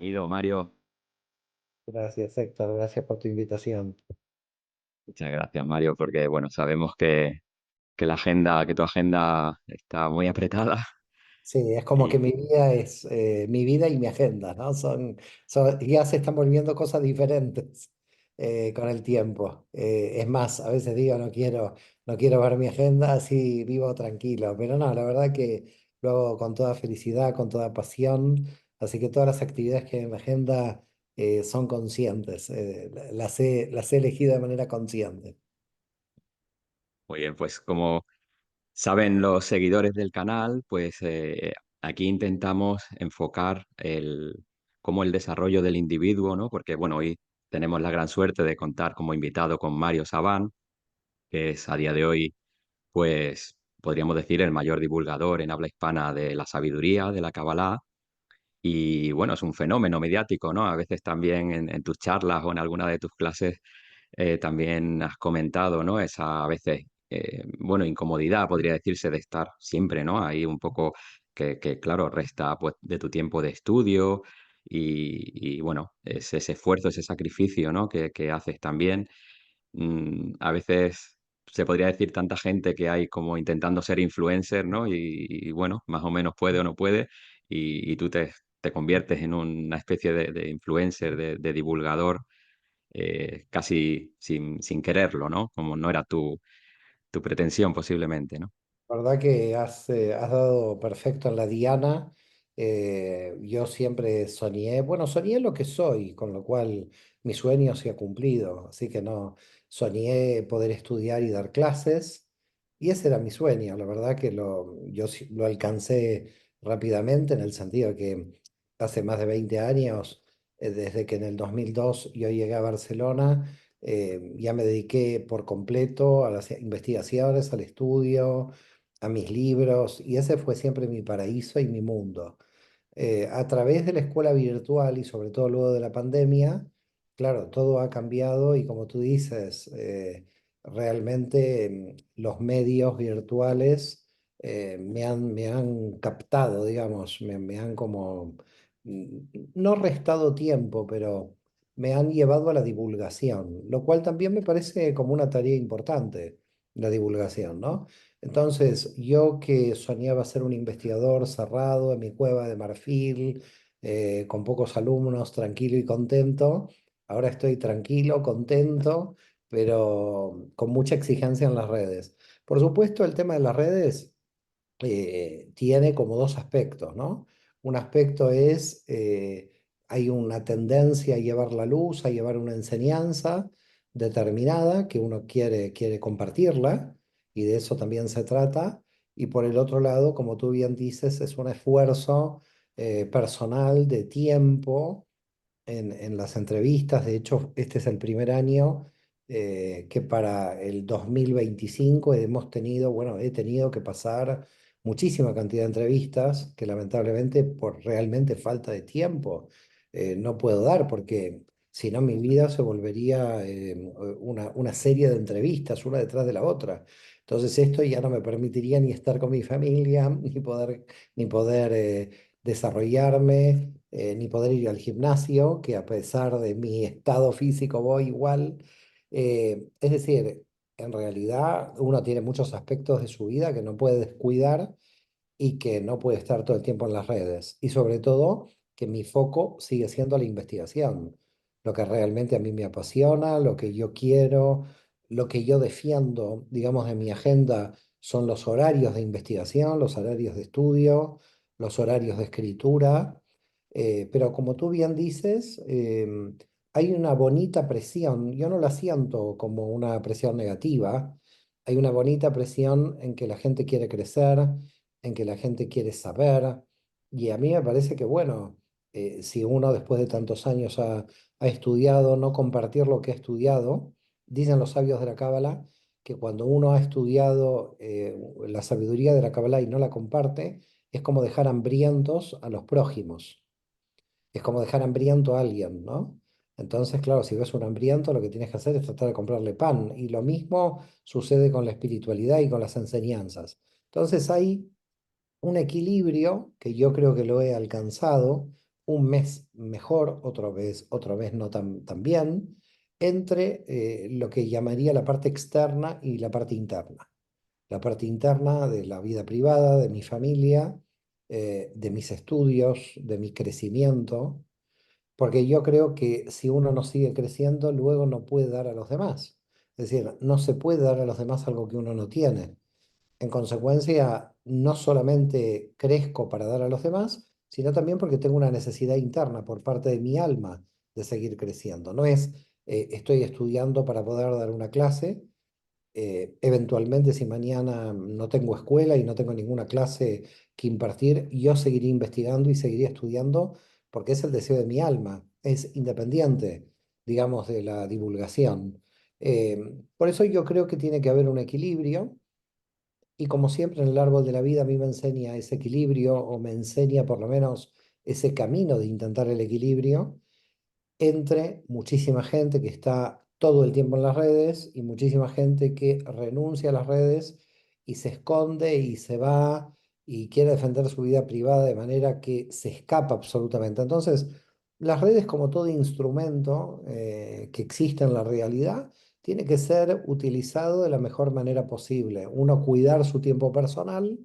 Ido, Mario, Gracias, Héctor. Gracias por tu invitación. muchas gracias, Mario, porque bueno, sabemos que que tu agenda está muy apretada Sí, es como que y mi vida es mi vida y mi agenda, ¿no? Ya se están volviendo cosas diferentes con el tiempo. Es más, a veces digo, no quiero ver mi agenda, así vivo tranquilo. Pero no, la verdad que lo hago con toda felicidad, con toda pasión. Así que todas las actividades que hay en la agenda son conscientes. Las he elegido de manera consciente. muy bien, pues como saben los seguidores del canal, pues aquí intentamos enfocar cómo el desarrollo del individuo, ¿no? Porque bueno, hoy tenemos la gran suerte de contar como invitado con Mario Sabán, que es a día de hoy, pues podríamos decir, el mayor divulgador en habla hispana de la sabiduría, de la Kabbalah. Y bueno, es un fenómeno mediático, ¿no? A veces también en tus charlas o en alguna de tus clases también has comentado, ¿no? Esa a veces, bueno, incomodidad, podría decirse, de estar siempre, ¿no? Ahí un poco claro, resta pues de tu tiempo de estudio y, bueno, es ese esfuerzo, ese sacrificio, ¿no? Que haces también. A veces se podría decir tanta gente que hay como intentando ser influencer, ¿no? Y, bueno, más o menos puede o no puede, y tú te conviertes en una especie de influencer, de divulgador, casi sin quererlo, ¿no? Como no era tu pretensión posiblemente, ¿no? La verdad que has dado perfecto en la diana. Yo siempre soñé, bueno, soñé lo que soy, con lo cual mi sueño se ha cumplido. Así que no, soñé poder estudiar y dar clases, y ese era mi sueño. La verdad que lo alcancé rápidamente en el sentido de que hace más de 20 años, desde que en el 2002 yo llegué a Barcelona, ya me dediqué por completo a las investigaciones, al estudio, a mis libros, y ese fue siempre mi paraíso y mi mundo. A través de la escuela virtual y sobre todo luego de la pandemia, claro, todo ha cambiado y como tú dices, realmente los medios virtuales me han captado, digamos, me han como, mm, no restado tiempo, pero me han llevado a la divulgación, lo cual también me parece como una tarea importante, la divulgación, ¿no? Entonces, yo que soñaba ser un investigador cerrado en mi cueva de marfil, con pocos alumnos, tranquilo y contento, ahora estoy tranquilo, contento, pero con mucha exigencia en las redes. Por supuesto, el tema de las redes tiene como dos aspectos, ¿no? Un aspecto es, hay una tendencia a llevar la luz, a llevar una enseñanza determinada que uno quiere compartirla, y de eso también se trata. Y por el otro lado, como tú bien dices, es un esfuerzo personal de tiempo en las entrevistas. De hecho, este es el primer año que para el 2025 hemos tenido, bueno, he tenido que pasar muchísima cantidad de entrevistas que lamentablemente por realmente falta de tiempo no puedo dar, porque si no mi vida se volvería una serie de entrevistas una detrás de la otra. Entonces esto ya no me permitiría ni estar con mi familia, ni poder desarrollarme, ni poder ir al gimnasio, que a pesar de mi estado físico voy igual. Es decir, en realidad uno tiene muchos aspectos de su vida que no puede descuidar y que no puede estar todo el tiempo en las redes. Y sobre todo, que mi foco sigue siendo la investigación, lo que realmente a mí me apasiona, lo que yo quiero, lo que yo defiendo, digamos, en mi agenda son los horarios de investigación, los horarios de estudio, los horarios de escritura. Pero como tú bien dices, hay una bonita presión. Yo no la siento como una presión negativa. Hay una bonita presión en que la gente quiere crecer, en que la gente quiere saber. Y a mí me parece que, bueno, si uno después de tantos años ha estudiado, no compartir lo que ha estudiado, dicen los sabios de la Cábala que cuando uno ha estudiado la sabiduría de la Cábala y no la comparte, es como dejar hambrientos a los prójimos, es como dejar hambriento a alguien, ¿no? Entonces, claro, si ves un hambriento, lo que tienes que hacer es tratar de comprarle pan. Y lo mismo sucede con la espiritualidad y con las enseñanzas. Entonces hay un equilibrio que yo creo que lo he alcanzado, un mes mejor, otra vez no tan bien, entre lo que llamaría la parte externa y la parte interna. La parte interna de la vida privada, de mi familia, de mis estudios, de mi crecimiento, porque yo creo que si uno no sigue creciendo, luego no puede dar a los demás. Es decir, no se puede dar a los demás algo que uno no tiene. En consecuencia, no solamente crezco para dar a los demás, sino también porque tengo una necesidad interna por parte de mi alma de seguir creciendo. No es estoy estudiando para poder dar una clase, eventualmente si mañana no tengo escuela y no tengo ninguna clase que impartir, yo seguiré investigando y seguiré estudiando porque es el deseo de mi alma, es independiente, digamos, de la divulgación. Por eso yo creo que tiene que haber un equilibrio y como siempre en el árbol de la vida a mí me enseña ese equilibrio o me enseña por lo menos ese camino de intentar el equilibrio entre muchísima gente que está todo el tiempo en las redes y muchísima gente que renuncia a las redes y se esconde y se va y quiere defender su vida privada de manera que se escapa absolutamente. Entonces, las redes como todo instrumento que existe en la realidad, tiene que ser utilizado de la mejor manera posible. Uno cuidar su tiempo personal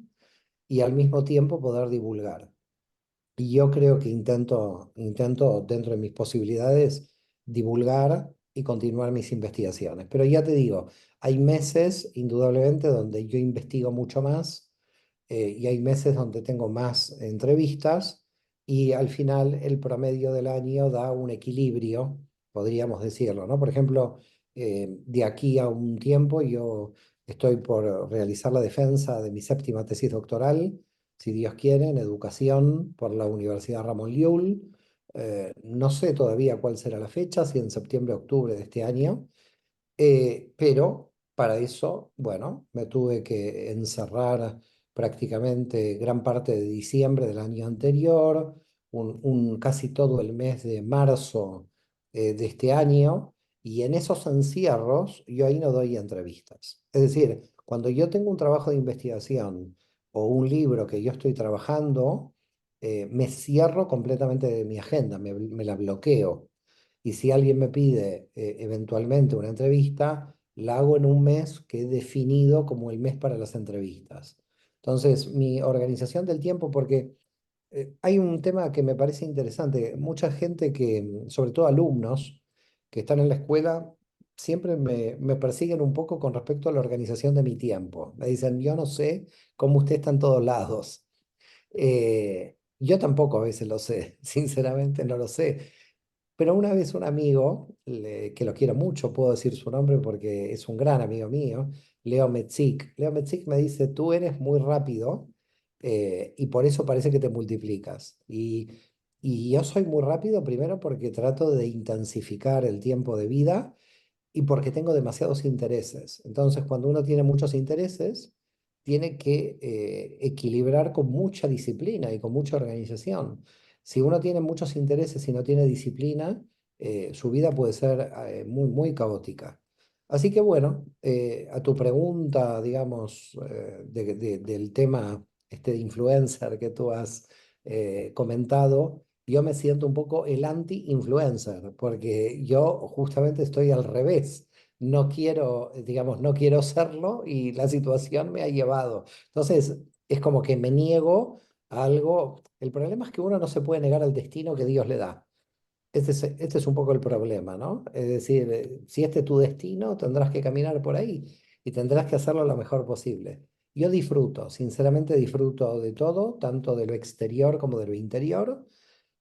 y al mismo tiempo poder divulgar. Y yo creo que intento dentro de mis posibilidades divulgar y continuar mis investigaciones. Pero ya te digo, hay meses indudablemente donde yo investigo mucho más y hay meses donde tengo más entrevistas y al final el promedio del año da un equilibrio, podríamos decirlo, ¿no? Por ejemplo, de aquí a un tiempo yo estoy por realizar la defensa de mi séptima tesis doctoral, si Dios quiere, en educación por la Universidad Ramón Llull. No sé todavía cuál será la fecha, si en septiembre o octubre de este año, pero para eso, bueno, me tuve que encerrar prácticamente gran parte de diciembre del año anterior, casi todo el mes de marzo de este año, y en esos encierros yo ahí no doy entrevistas. Es decir, cuando yo tengo un trabajo de investigación o un libro que yo estoy trabajando, me cierro completamente de mi agenda, me la bloqueo. Y si alguien me pide eventualmente una entrevista, la hago en un mes que he definido como el mes para las entrevistas. Entonces, mi organización del tiempo, porque hay un tema que me parece interesante. Mucha gente que, sobre todo alumnos que están en la escuela, siempre me persiguen un poco con respecto a la organización de mi tiempo. Me dicen, yo no sé cómo usted está en todos lados. Yo tampoco a veces lo sé, sinceramente no lo sé. Pero una vez un amigo, que lo quiero mucho, puedo decir su nombre porque es un gran amigo mío, Leo Metzik. Leo Metzik me dice, tú eres muy rápido y por eso parece que te multiplicas. Y yo soy muy rápido primero porque trato de intensificar el tiempo de vida y porque tengo demasiados intereses. Entonces, cuando uno tiene muchos intereses, tiene que equilibrar con mucha disciplina y con mucha organización. Si uno tiene muchos intereses y no tiene disciplina, su vida puede ser muy caótica. Así que bueno, a tu pregunta, digamos, del tema este de influencer que tú has comentado, yo me siento un poco el anti-influencer, porque yo justamente estoy al revés. No quiero, digamos, no quiero serlo y la situación me ha llevado. Entonces, es como que me niego a algo. El problema es que uno no se puede negar al destino que Dios le da. Este es un poco el problema, ¿no? Es decir, si este es tu destino, tendrás que caminar por ahí y tendrás que hacerlo lo mejor posible. Yo disfruto, sinceramente disfruto de todo, tanto de lo exterior como de lo interior.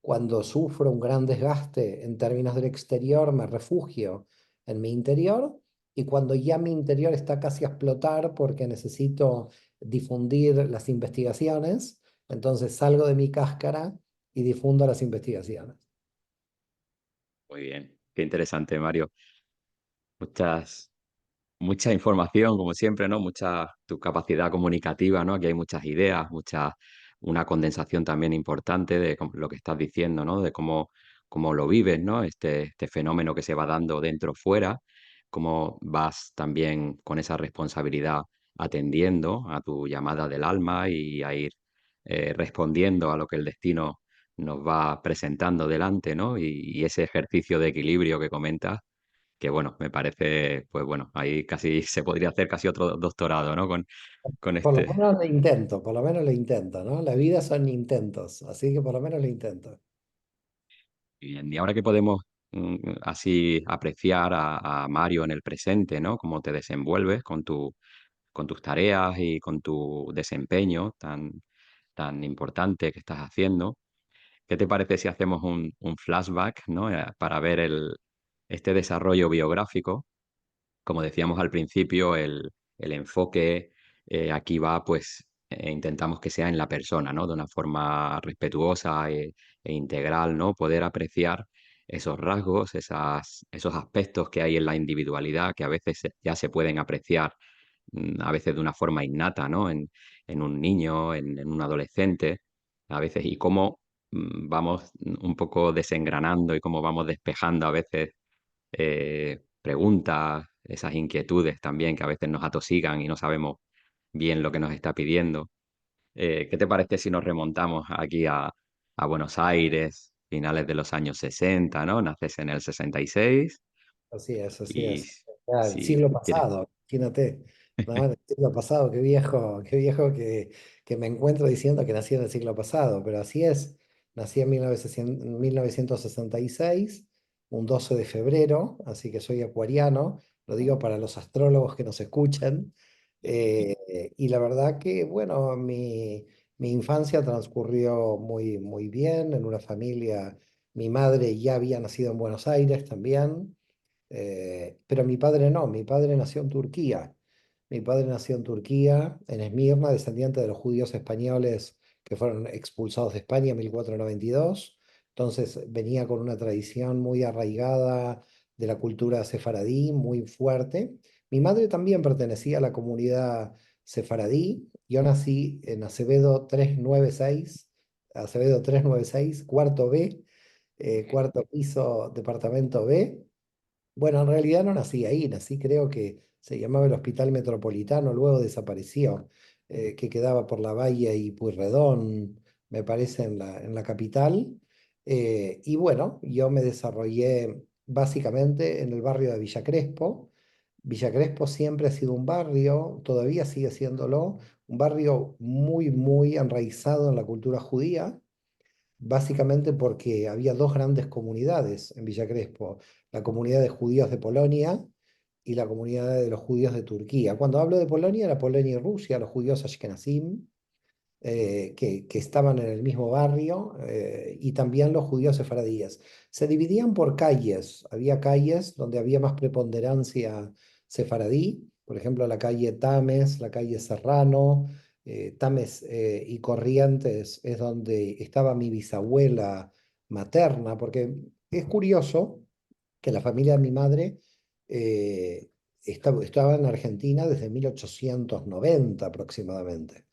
Cuando sufro un gran desgaste en términos del exterior, me refugio en mi interior. Y cuando ya mi interior está casi a explotar porque necesito difundir las investigaciones, entonces salgo de mi cáscara y difundo las investigaciones. Muy bien, qué interesante, Mario. Muchas, mucha información, como siempre, ¿no? Mucha tu capacidad comunicativa, ¿no? Aquí hay muchas ideas, una condensación también importante de lo que estás diciendo, ¿no? De cómo lo vives, ¿no? Este fenómeno que se va dando dentro fuera, cómo vas también con esa responsabilidad atendiendo a tu llamada del alma y a ir respondiendo a lo que el destino nos va presentando delante, ¿no? Y ese ejercicio de equilibrio que comentas, que bueno, me parece, pues bueno, ahí casi se podría hacer casi otro doctorado, ¿no? Con Por lo este. menos lo intento, por lo menos lo intento, ¿no? La vida son intentos, así que por lo menos lo intento. Y ahora que podemos así apreciar a Mario en el presente, ¿no? Cómo te desenvuelves con tus tareas y con tu desempeño tan importante que estás haciendo. ¿Qué te parece si hacemos un flashback, ¿no? Para ver este desarrollo biográfico? Como decíamos al principio, el enfoque aquí va, pues, intentamos que sea en la persona, ¿no? De una forma respetuosa e integral, ¿no? Poder apreciar esos rasgos, esos aspectos que hay en la individualidad que a veces ya se pueden apreciar a veces de una forma innata, ¿no? En un niño, en un adolescente, a veces, y cómo vamos un poco desengranando y cómo vamos despejando a veces preguntas, esas inquietudes también que a veces nos atosigan y no sabemos bien lo que nos está pidiendo. ¿Qué te parece si nos remontamos aquí a Buenos Aires, finales de los años 60, ¿no? Naces en el 66 Así es, así y es. Ya, el si siglo quieres. pasado, imagínate, ¿no? El siglo pasado, qué viejo que me encuentro diciendo que nací en el siglo pasado, pero así es. Nací en 1966, un 12 de febrero, así que soy acuariano, lo digo para los astrólogos que nos escuchan. Y la verdad que, bueno, mi infancia transcurrió muy, muy bien en una familia. Mi madre ya había nacido en Buenos Aires también. Pero mi padre no, mi padre nació en Turquía. Mi padre nació en Turquía, en Esmirna, descendiente de los judíos españoles que fueron expulsados de España en 1492. Entonces venía con una tradición muy arraigada de la cultura sefaradí, muy fuerte. Mi madre también pertenecía a la comunidad sefaradí. Yo nací en Acevedo 396, cuarto B, cuarto piso, departamento B. Bueno, en realidad no nací ahí, nací creo que se llamaba el Hospital Metropolitano, luego desapareció, que quedaba por la Bahía y Pueyrredón, me parece, en la capital. Y bueno, yo me desarrollé básicamente en el barrio de Villa Crespo. Villa Crespo siempre ha sido un barrio, todavía sigue siéndolo, un barrio muy, muy enraizado en la cultura judía, básicamente porque había dos grandes comunidades en Villa Crespo, la comunidad de judíos de Polonia y la comunidad de los judíos de Turquía. Cuando hablo de Polonia, era Polonia y Rusia, los judíos ashkenazim, que estaban en el mismo barrio, y también los judíos sefaradíes. Se dividían por calles, había calles donde había más preponderancia sefaradí, por ejemplo la calle Tames, la calle Serrano. Tames y Corrientes es donde estaba mi bisabuela materna, porque es curioso que la familia de mi madre estaba en Argentina desde 1890 aproximadamente.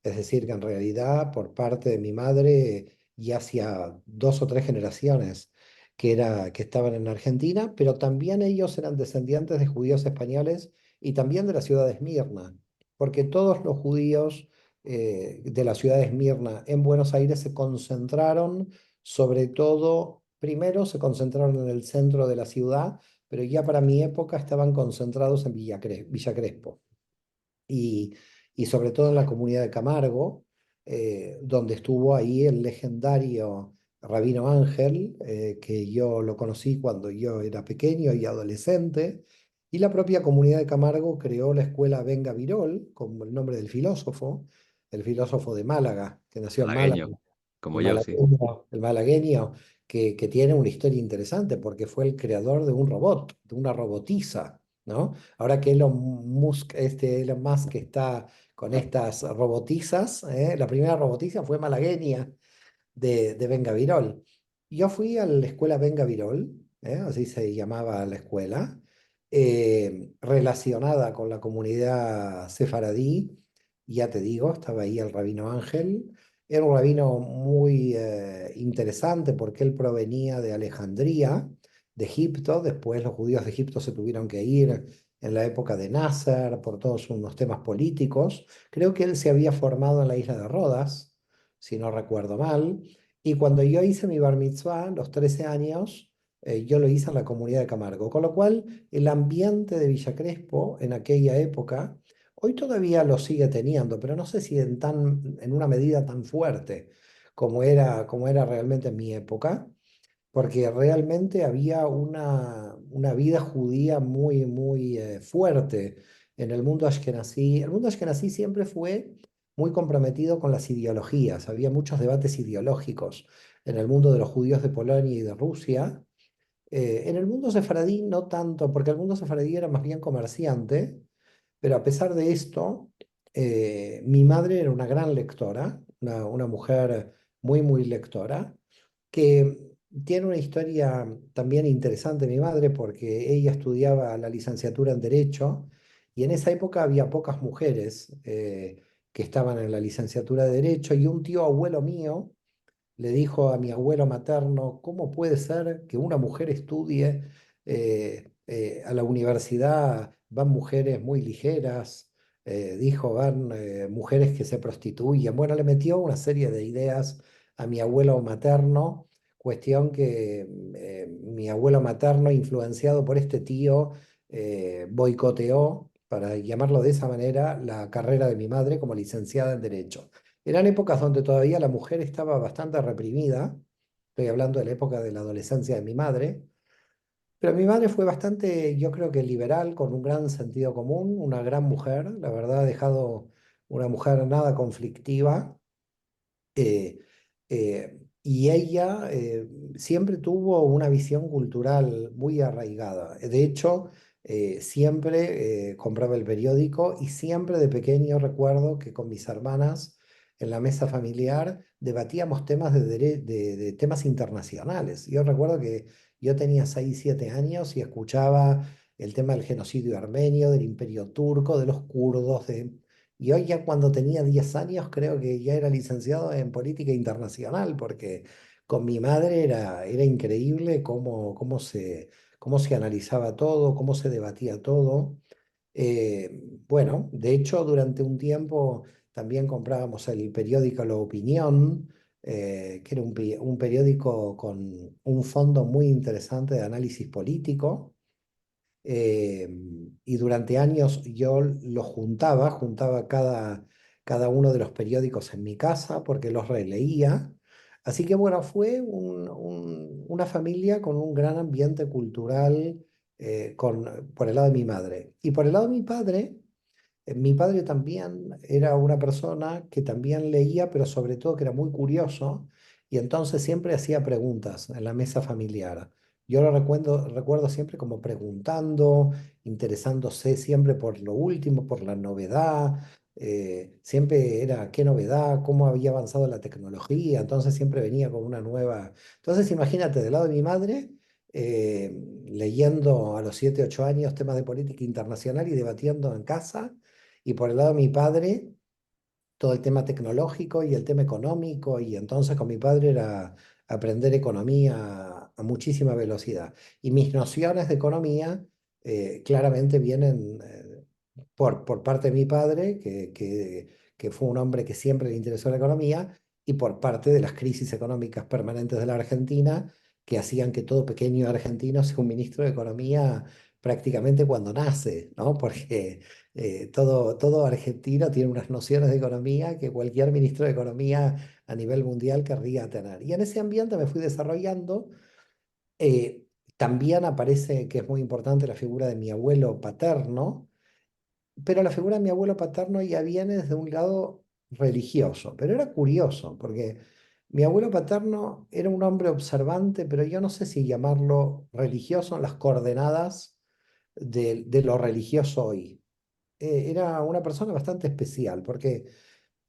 Es decir, que en realidad por parte de mi madre ya hacía dos o tres generaciones que estaban en Argentina, pero también ellos eran descendientes de judíos españoles y también de la ciudad de Esmirna, porque todos los judíos de la ciudad de Esmirna en Buenos Aires se concentraron, sobre todo, primero se concentraron en el centro de la ciudad, pero ya para mi época estaban concentrados en Villa Crespo y, y sobre todo en la comunidad de Camargo, donde estuvo ahí el legendario Rabino Ángel, que yo lo conocí cuando yo era pequeño y adolescente, y la propia comunidad de Camargo creó la escuela Ben Gabirol, como el nombre del filósofo, el filósofo de Málaga, que nació en Málaga, Malagueño, como yo, sí. el malagueño, que tiene una historia interesante porque fue el creador de un robot, de una robotiza, ¿no? Ahora que Elon Musk está con estas robotizas, la primera robotiza fue malagueña de Vengavirol. Yo fui a la escuela Vengavirol, así se llamaba la escuela, relacionada con la comunidad sefaradí. Ya te digo, estaba ahí el rabino Ángel. Era un rabino muy interesante porque él provenía de Alejandría, de Egipto. Después los judíos de Egipto se tuvieron que ir en la época de Nasser por todos unos temas políticos. Creo que él se había formado en la isla de Rodas, si no recuerdo mal, Y cuando yo hice mi bar mitzvah, a los 13 años, yo lo hice en la comunidad de Camargo. Con lo cual, el ambiente de Villa Crespo en aquella época, hoy todavía lo sigue teniendo, pero no sé si en una medida tan fuerte como era realmente en mi época, porque realmente había una vida judía muy, muy fuerte en el mundo ashkenazí. El mundo ashkenazí siempre fue muy comprometido con las ideologías, había muchos debates ideológicos en el mundo de los judíos de Polonia y de Rusia. En el mundo sefaradí no tanto, porque el mundo sefaradí era más bien comerciante, pero a pesar de esto, mi madre era una gran lectora, una mujer muy, muy lectora, que tiene una historia también interesante mi madre, porque ella estudiaba la licenciatura en Derecho y en esa época había pocas mujeres que estaban en la licenciatura de Derecho, y un tío abuelo mío le dijo a mi abuelo materno: ¿cómo puede ser que una mujer estudie a la universidad? Van mujeres muy ligeras, dijo, van mujeres que se prostituyen. Bueno, le metió una serie de ideas a mi abuelo materno, cuestión que mi abuelo materno, influenciado por este tío, boicoteó, para llamarlo de esa manera, la carrera de mi madre como licenciada en Derecho. Eran épocas donde todavía la mujer estaba bastante reprimida. Estoy hablando de la época de la adolescencia de mi madre. Pero mi madre fue bastante, yo creo que liberal, con un gran sentido común, una gran mujer. La verdad, ha dejado una mujer nada conflictiva. eh, y ella siempre tuvo una visión cultural muy arraigada. De hecho, siempre compraba el periódico, y siempre de pequeño recuerdo que con mis hermanas en la mesa familiar debatíamos temas de temas internacionales. Yo recuerdo que yo tenía 6 7 años y escuchaba el tema del genocidio armenio, del imperio turco, de los kurdos, y hoy ya, cuando tenía 10 años, creo que ya era licenciado en política internacional, porque con mi madre era increíble cómo se analizaba todo, cómo se debatía todo. Bueno, de hecho, durante un tiempo también comprábamos el periódico La Opinión, que era un periódico con un fondo muy interesante de análisis político. eh, y durante años yo los juntaba cada uno de los periódicos en mi casa porque los releía. Así que bueno, fue una familia con un gran ambiente cultural, por el lado de mi madre. Y por el lado de mi padre también era una persona que también leía, pero sobre todo que era muy curioso, y entonces siempre hacía preguntas en la mesa familiar. Yo lo recuerdo siempre como preguntando, interesándose siempre por lo último, por la novedad. Siempre era qué novedad, cómo había avanzado la tecnología, entonces siempre venía con una nueva. Entonces imagínate, del lado de mi madre, eh, leyendo a los 7 8 años temas de política internacional y debatiendo en casa, y por el lado de mi padre, todo el tema tecnológico y el tema económico, y entonces con mi padre era aprender economía a muchísima velocidad. Y mis nociones de economía claramente vienen por parte de mi padre, que fue un hombre que siempre le interesó la economía, y por parte de las crisis económicas permanentes de la Argentina, que hacían que todo pequeño argentino sea un ministro de Economía prácticamente cuando nace, ¿no? Porque todo argentino tiene unas nociones de economía que cualquier ministro de Economía a nivel mundial querría tener. Y en ese ambiente me fui desarrollando. Eh, También aparece, que es muy importante, la figura de mi abuelo paterno, pero la figura de mi abuelo paterno ya viene desde un lado religioso. Pero era curioso, porque mi abuelo paterno era un hombre observante, pero yo no sé si llamarlo religioso en las coordenadas de lo religioso hoy. Era una persona bastante especial, porque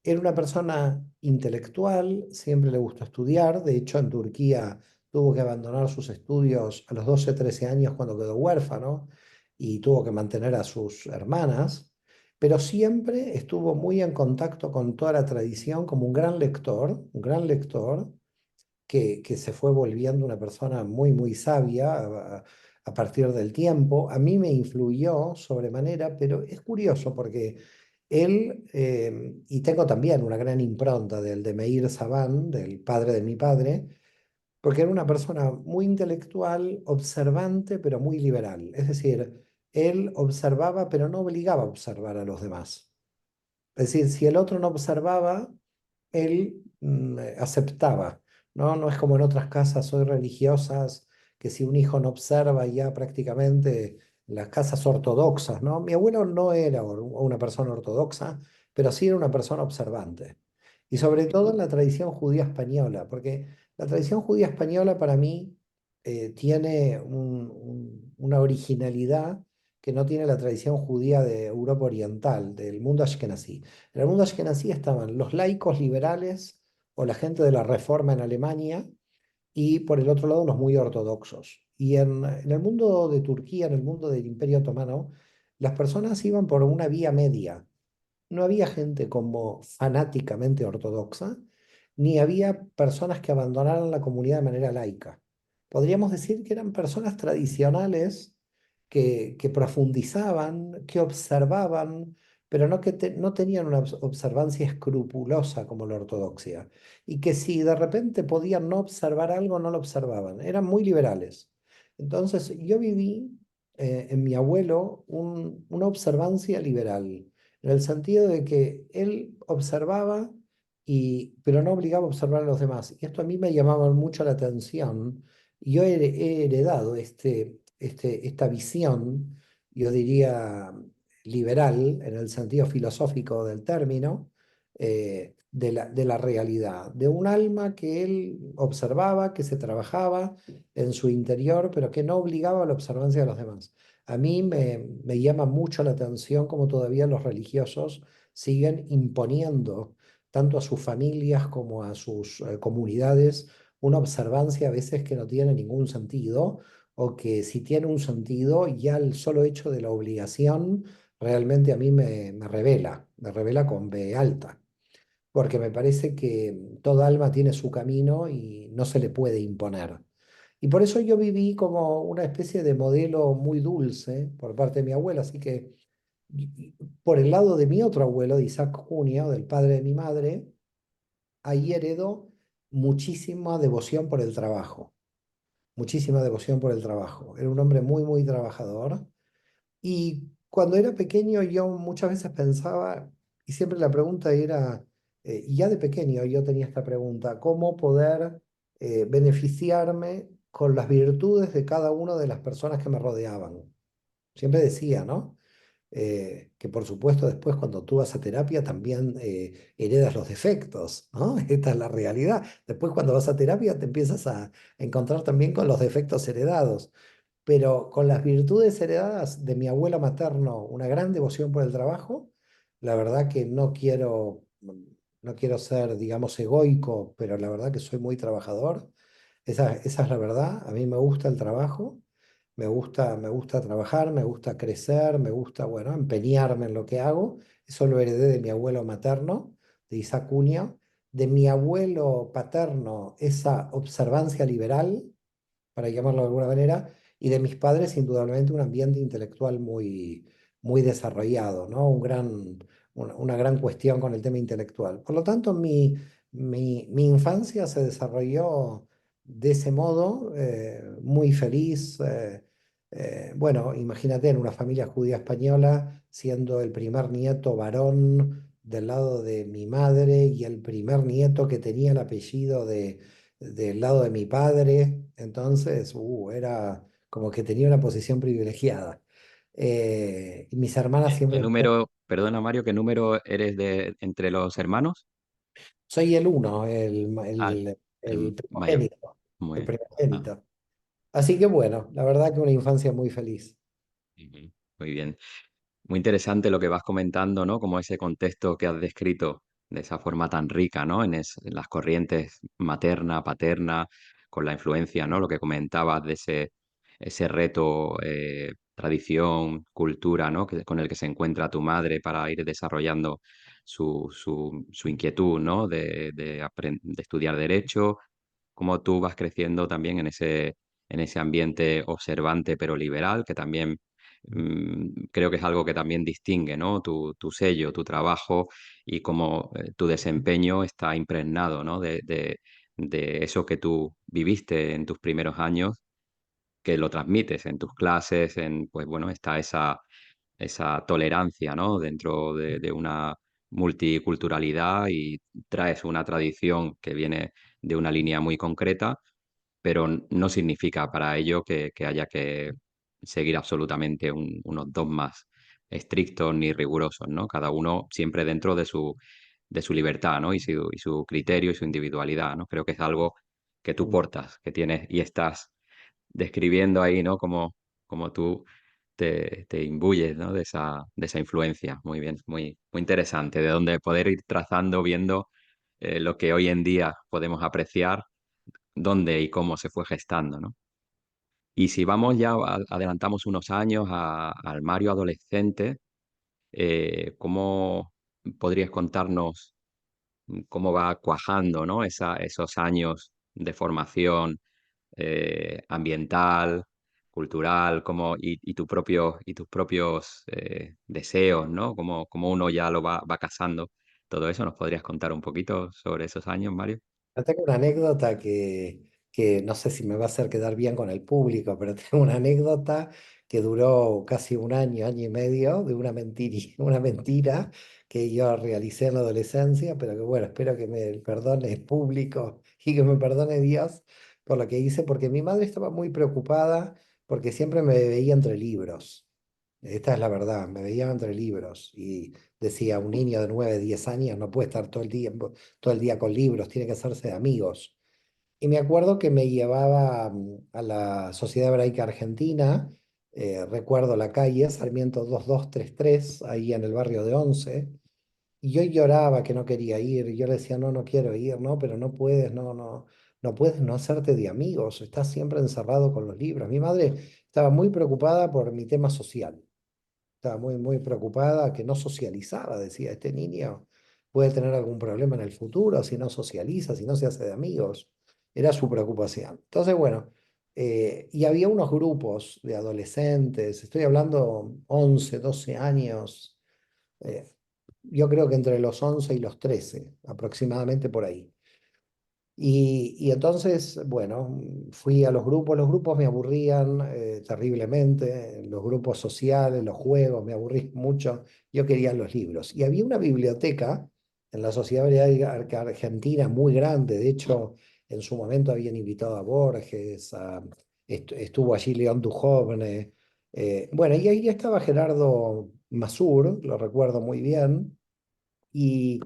era una persona intelectual, siempre le gustó estudiar. De hecho, en Turquía tuvo que abandonar sus estudios a los 12 13 años cuando quedó huérfano, y tuvo que mantener a sus hermanas, pero siempre estuvo muy en contacto con toda la tradición como un gran lector, que se fue volviendo una persona muy, muy sabia a partir del tiempo. A mí me influyó sobremanera, pero es curioso porque Y tengo también una gran impronta del de Meir Saban, del padre de mi padre, porque era una persona muy intelectual, observante, pero muy liberal. Es decir, él observaba, pero no obligaba a observar a los demás. Es decir, si el otro no observaba, él aceptaba, ¿no? No es como en otras casas hoy religiosas, que si un hijo no observa ya prácticamente las casas ortodoxas, ¿no? Mi abuelo no era una persona ortodoxa, pero sí era una persona observante. Y sobre todo en la tradición judía española, porque la tradición judía española para mí tiene una originalidad que no tiene la tradición judía de Europa Oriental, del mundo ashkenazí. En el mundo ashkenazí estaban los laicos liberales o la gente de la Reforma en Alemania y por el otro lado los muy ortodoxos. Y en el mundo de Turquía, en el mundo del Imperio Otomano, las personas iban por una vía media. No había gente como fanáticamente ortodoxa, ni había personas que abandonaran la comunidad de manera laica. Podríamos decir que eran personas tradicionales que profundizaban, que observaban, pero no tenían una observancia escrupulosa como la ortodoxia. Y que si de repente podían no observar algo, no lo observaban. Eran muy liberales. Entonces yo viví en mi abuelo una observancia liberal en el sentido de que él observaba, pero no obligaba a observar a los demás. Y esto a mí me llamaba mucho la atención. Y yo he heredado esta visión, yo diría liberal, en el sentido filosófico del término, de la realidad, de un alma que él observaba, que se trabajaba en su interior, pero que no obligaba a la observancia de los demás. A mí me llama mucho la atención cómo todavía los religiosos siguen imponiendo tanto a sus familias como a sus comunidades una observancia a veces que no tiene ningún sentido o que si tiene un sentido ya el solo hecho de la obligación realmente a mí me revela con B alta, porque me parece que toda alma tiene su camino y no se le puede imponer. Y por eso yo viví como una especie de modelo muy dulce por parte de mi abuela, así que por el lado de mi otro abuelo, de Isaac Junio, del padre de mi madre, ahí heredó muchísima devoción por el trabajo, muchísima devoción por el trabajo. Era un hombre muy, muy trabajador. Y cuando era pequeño yo muchas veces pensaba, y siempre la pregunta era, y ya de pequeño yo tenía esta pregunta, ¿cómo poder beneficiarme con las virtudes de cada una de las personas que me rodeaban? Siempre decía, ¿no? Que por supuesto después cuando tú vas a terapia también heredas los defectos, ¿no? Esta es la realidad. Después cuando vas a terapia te empiezas a encontrar también con los defectos heredados, pero con las virtudes heredadas de mi abuelo materno, una gran devoción por el trabajo. La verdad que no quiero ser, digamos, egoico, pero la verdad que soy muy trabajador. Esa es la verdad. A mí me gusta el trabajo, me gusta trabajar, me gusta crecer, me gusta, bueno, empeñarme en lo que hago. Eso lo heredé de mi abuelo materno, de Isaac Cunha. De mi abuelo paterno, esa observancia liberal, para llamarlo de alguna manera, y de mis padres, indudablemente, un ambiente intelectual muy, muy desarrollado, ¿no? Una gran cuestión con el tema intelectual. Por lo tanto, mi infancia se desarrolló de ese modo, muy feliz. Bueno, imagínate en una familia judía española, siendo el primer nieto varón del lado de mi madre y el primer nieto que tenía el apellido del lado de mi padre, entonces era como que tenía una posición privilegiada. Y mis hermanas ¿Qué siempre... número, perdona Mario, qué número eres de entre los hermanos? Soy el uno, Ah, el mayor. primogénito, Muy el bien. Ah, primogénito. Así que bueno, la verdad que una infancia muy feliz. ujú, muy bien. Muy interesante lo que vas comentando, ¿no? Como ese contexto que has descrito de esa forma tan rica, ¿no? En las corrientes materna, paterna, con la influencia, ¿no? Lo que comentabas de ese reto, tradición, cultura, ¿no? Con el que se encuentra tu madre para ir desarrollando su inquietud, ¿no? De estudiar derecho, cómo tú vas creciendo también en ese ambiente observante pero liberal, que también creo que es algo que también distingue, ¿no? Tu sello, tu trabajo y cómo tu desempeño está impregnado, ¿no? De eso que tú viviste en tus primeros años, que lo transmites en tus clases, pues bueno, está esa tolerancia, ¿no? Dentro de una multiculturalidad y traes una tradición que viene de una línea muy concreta, pero no significa para ello que haya que seguir absolutamente unos dogmas estrictos ni rigurosos, ¿no? Cada uno siempre dentro de su libertad, ¿no? Y su criterio y su individualidad, ¿no? Creo que es algo que tú portas, que tienes y estás describiendo ahí, ¿no? Como tú te imbuyes, ¿no? De esa influencia. Muy bien, muy, muy interesante, de donde poder ir trazando, viendo lo que hoy en día podemos apreciar, dónde y cómo se fue gestando, ¿no? Y si vamos ya, adelantamos unos años al Mario adolescente, ¿cómo podrías contarnos cómo va cuajando, ¿no? Esos años de formación ambiental, cultural, y tus propios deseos, ¿no? Cómo uno ya lo va casando. Todo eso, ¿nos podrías contar un poquito sobre esos años, Mario? Yo tengo una anécdota que no sé si me va a hacer quedar bien con el público, pero tengo una anécdota que duró casi un año, año y medio, de una una mentira que yo realicé en la adolescencia, pero que bueno, espero que me perdone el público y que me perdone Dios por lo que hice, porque mi madre estaba muy preocupada porque siempre me veía entre libros. Esta es la verdad, me veía entre libros y decía, un niño de 9 10 años no puede estar todo el día con libros, tiene que hacerse de amigos. Y me acuerdo que me llevaba a la Sociedad Hebraica Argentina, recuerdo la calle Sarmiento 2233 ahí en el barrio de Once, y yo lloraba que no quería ir, y yo le decía, no, no quiero ir, no, pero no puedes, no puedes no hacerte de amigos, estás siempre encerrado con los libros. Mi madre estaba muy preocupada por mi tema social. Estaba muy, muy preocupada que no socializaba, decía, este niño puede tener algún problema en el futuro si no socializa, si no se hace de amigos. Era su preocupación. Entonces, bueno, y había unos grupos de adolescentes, estoy hablando 11 12 años, eh, yo creo que entre los 11 y los 13 aproximadamente por ahí. Y entonces, bueno, fui a los grupos me aburrían terriblemente, los grupos sociales, los juegos, me aburrí mucho, yo quería los libros. Y había una biblioteca en la Sociedad Bibliotecária Argentina muy grande, de hecho, en su momento habían invitado a Borges, estuvo allí León Duhovne, bueno, y ahí estaba Gerardo Masur, lo recuerdo muy bien, y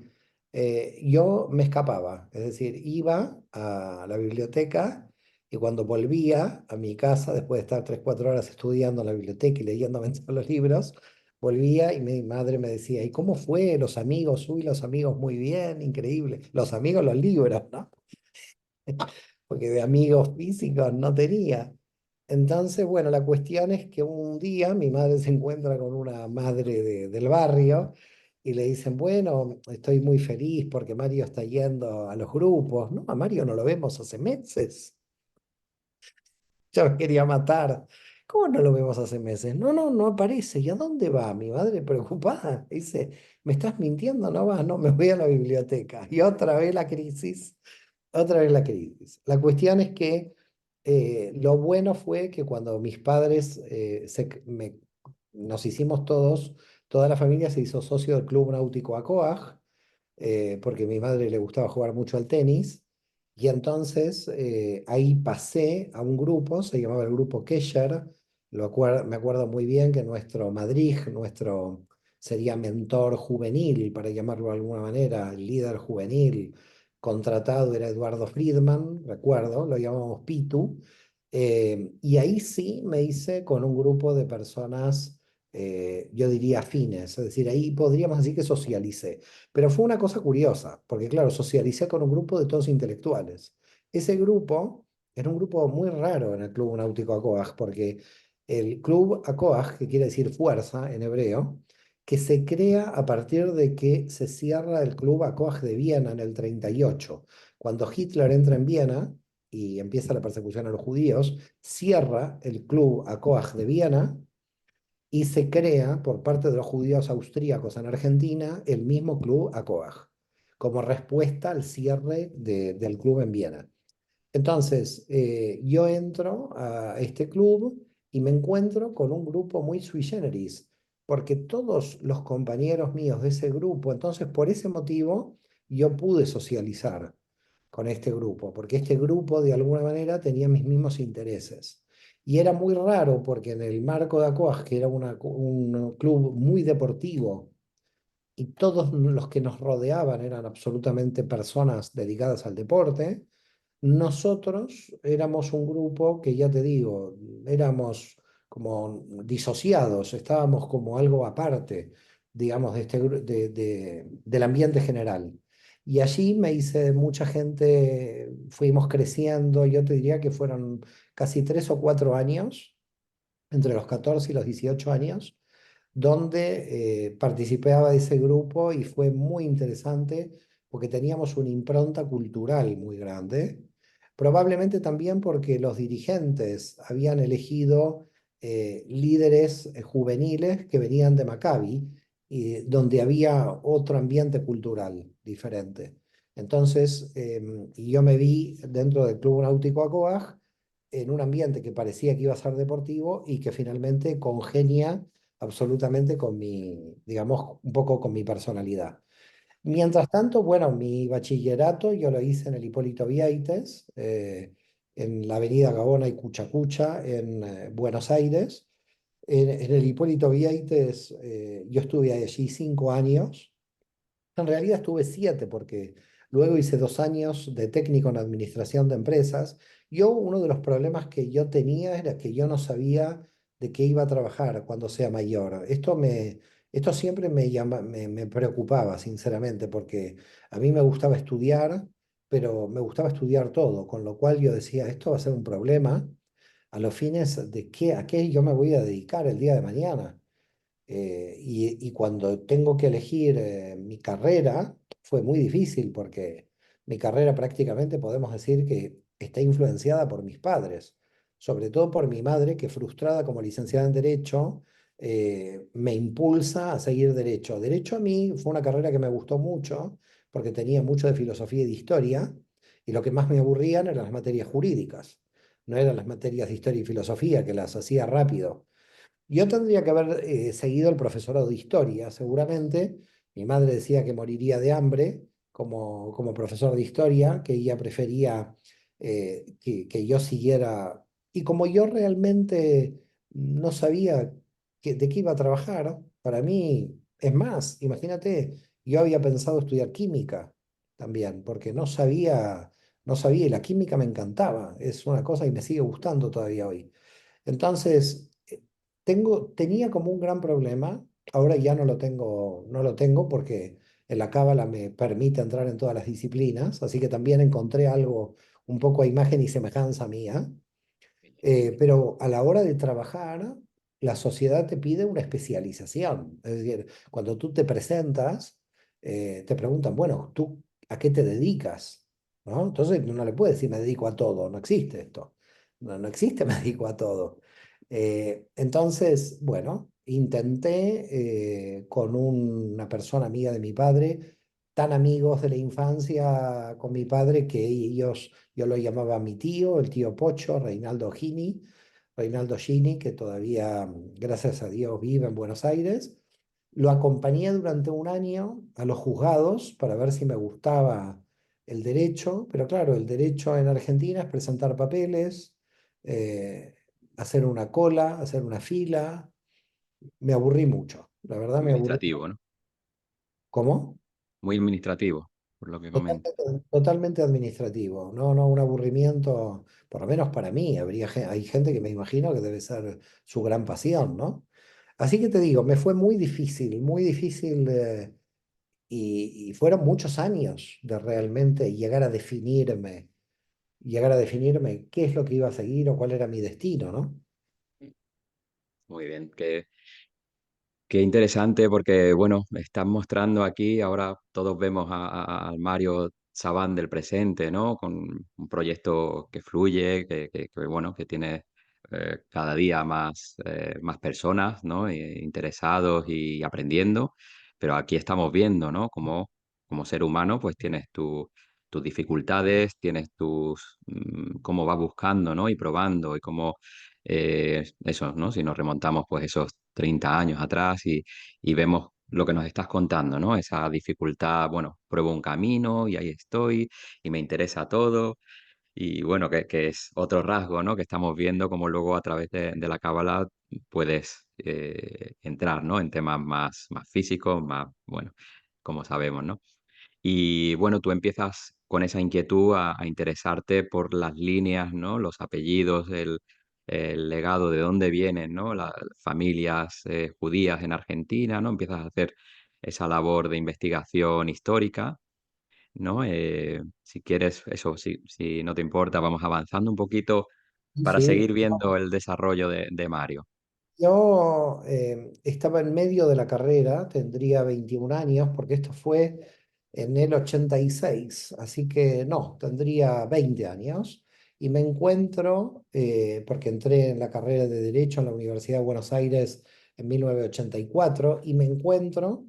yo me escapaba, es decir, iba a la biblioteca y cuando volvía a mi casa, después de estar 3 4 horas estudiando en la biblioteca y leyéndome todos los libros, volvía y mi madre me decía, ¿y cómo fue? Los amigos, uy, los amigos muy bien, increíble. Los amigos, los libros, ¿no? Porque de amigos físicos no tenía. Entonces, bueno, la cuestión es que un día mi madre se encuentra con una madre del barrio y le dicen, bueno, estoy muy feliz porque Mario está yendo a los grupos. No, a Mario no lo vemos hace meses. Yo me quería matar. ¿Cómo no lo vemos hace meses? No, no, no aparece. ¿Y a dónde va? Mi madre preocupada. Dice, ¿me estás mintiendo? No va, no, me voy a la biblioteca. Y otra vez la crisis. Otra vez la crisis. La cuestión es que lo bueno fue que cuando mis padres nos hicimos todos, toda la familia se hizo socio del Club Náutico Acoag, porque a mi madre le gustaba jugar mucho al tenis, y entonces ahí pasé a un grupo, se llamaba el grupo Kesher, me acuerdo muy bien que nuestro Madrid, nuestro sería mentor juvenil, para llamarlo de alguna manera, el líder juvenil contratado era Eduardo Friedman, recuerdo, lo llamamos Pitu, y ahí sí me hice con un grupo de personas, yo diría afines, es decir, ahí podríamos decir que socialicé. Pero fue una cosa curiosa, porque claro, socialicé con un grupo de todos intelectuales. Ese grupo era un grupo muy raro en el Club Náutico Acoag, porque el Club Acoag, que quiere decir fuerza en hebreo, que se crea a partir de que se cierra el Club Acoag de Viena en el 38. Cuando Hitler entra en Viena y empieza la persecución a los judíos, cierra el Club Acoag de Viena y se crea por parte de los judíos austríacos en Argentina el mismo club ACOAG, como respuesta al cierre del club en Viena. Entonces, yo entro a este club y me encuentro con un grupo muy sui generis, porque todos los compañeros míos de ese grupo, entonces por ese motivo yo pude socializar con este grupo, porque este grupo de alguna manera tenía mis mismos intereses. Y era muy raro porque en el marco de ACOAG, que era un club muy deportivo, y todos los que nos rodeaban eran absolutamente personas dedicadas al deporte, nosotros éramos un grupo que ya te digo, éramos como disociados, estábamos como algo aparte, digamos, de del ambiente general. Y allí me hice mucha gente, fuimos creciendo, yo te diría que fueron casi 3 o 4 años, entre los 14 y los 18 años, donde participaba de ese grupo y fue muy interesante porque teníamos una impronta cultural muy grande, probablemente también porque los dirigentes habían elegido líderes juveniles que venían de Maccabi, y donde había otro ambiente cultural diferente. Entonces, y yo me vi dentro del Club Náutico Acoag en un ambiente que parecía que iba a ser deportivo y que finalmente congenia absolutamente con mi, digamos, un poco con mi personalidad. Mientras tanto, bueno, mi bachillerato yo lo hice en el Hipólito Vieites, en la avenida Gaona y Cuchacucha, en Buenos Aires. En el Hipólito Vieites yo estuve allí 5 años. En realidad estuve 7 porque luego hice 2 años de técnico en administración de empresas. Yo, uno de los problemas que yo tenía era que yo no sabía de qué iba a trabajar cuando sea mayor. Esto siempre me preocupaba, sinceramente, porque a mí me gustaba estudiar, pero me gustaba estudiar todo, con lo cual yo decía, esto va a ser un problema a los fines de a qué yo me voy a dedicar el día de mañana. Y cuando tengo que elegir mi carrera, fue muy difícil porque mi carrera prácticamente podemos decir que está influenciada por mis padres, sobre todo por mi madre, que frustrada como licenciada en Derecho, me impulsa a seguir Derecho. Derecho a mí fue una carrera que me gustó mucho porque tenía mucho de filosofía y de historia, y lo que más me aburrían eran las materias jurídicas, no eran las materias de historia y filosofía, que las hacía rápido. Yo tendría que haber seguido el profesorado de historia, seguramente. Mi madre decía que moriría de hambre como profesor de historia, que ella prefería que yo siguiera. Y como yo realmente no sabía de qué iba a trabajar, para mí, es más, imagínate, yo había pensado estudiar química también, porque no sabía, y la química me encantaba. Es una cosa que me sigue gustando todavía hoy. Entonces, tenía como un gran problema, ahora ya no lo tengo porque en la cábala me permite entrar en todas las disciplinas, así que también encontré algo un poco a imagen y semejanza mía, pero a la hora de trabajar, la sociedad te pide una especialización, es decir, cuando tú te presentas, te preguntan, bueno, ¿tú a qué te dedicas? ¿No? Entonces no le puedes decir me dedico a todo, no existe esto, no existe me dedico a todo. Entonces, bueno, intenté con una persona amiga de mi padre, tan amigos de la infancia con mi padre que yo lo llamaba mi tío, el tío Pocho, Reinaldo Gini, que todavía, gracias a Dios, vive en Buenos Aires. Lo acompañé durante un año a los juzgados para ver si me gustaba el derecho, pero claro, el derecho en Argentina es presentar papeles, eh, hacer una cola, hacer una fila. Me aburrí mucho, la verdad me aburrí. Administrativo, ¿no? ¿Cómo? Muy administrativo, por lo que comento. Totalmente administrativo, no, no, un aburrimiento, por lo menos para mí, hay gente que me imagino que debe ser su gran pasión, ¿no? Así que te digo, me fue muy difícil, y fueron muchos años de realmente llegar a definirme qué es lo que iba a seguir o cuál era mi destino, ¿no? Muy bien, qué interesante porque, bueno, me están mostrando aquí, ahora todos vemos al Mario Sabán del presente, ¿no? Con un proyecto que fluye, bueno, que tiene cada día más personas, ¿no? Interesados y aprendiendo, pero aquí estamos viendo, ¿no? Como ser humano, pues tienes tus dificultades, tienes cómo vas buscando, ¿no? Y probando y cómo, eso, ¿no? Si nos remontamos pues esos 30 años atrás y vemos lo que nos estás contando, ¿no? Esa dificultad, bueno, pruebo un camino y ahí estoy y me interesa todo. Y bueno, que es otro rasgo, ¿no? Que estamos viendo como luego a través de la cábala puedes entrar, ¿no? En temas más físicos, más, bueno, como sabemos, ¿no? Y bueno, tú empiezas con esa inquietud a interesarte por las líneas, ¿no? Los apellidos, el legado, de dónde vienen, ¿no? Las familias judías en Argentina, ¿no? Empiezas a hacer esa labor de investigación histórica, ¿no? Si quieres, eso, si no te importa, vamos avanzando un poquito Y para sí, seguir viendo el desarrollo de Mario. yo estaba en medio de la carrera, tendría 21 años, porque esto fue en el 86, así que no, tendría 20 años, y me encuentro, porque entré en la carrera de Derecho en la Universidad de Buenos Aires en 1984, y me encuentro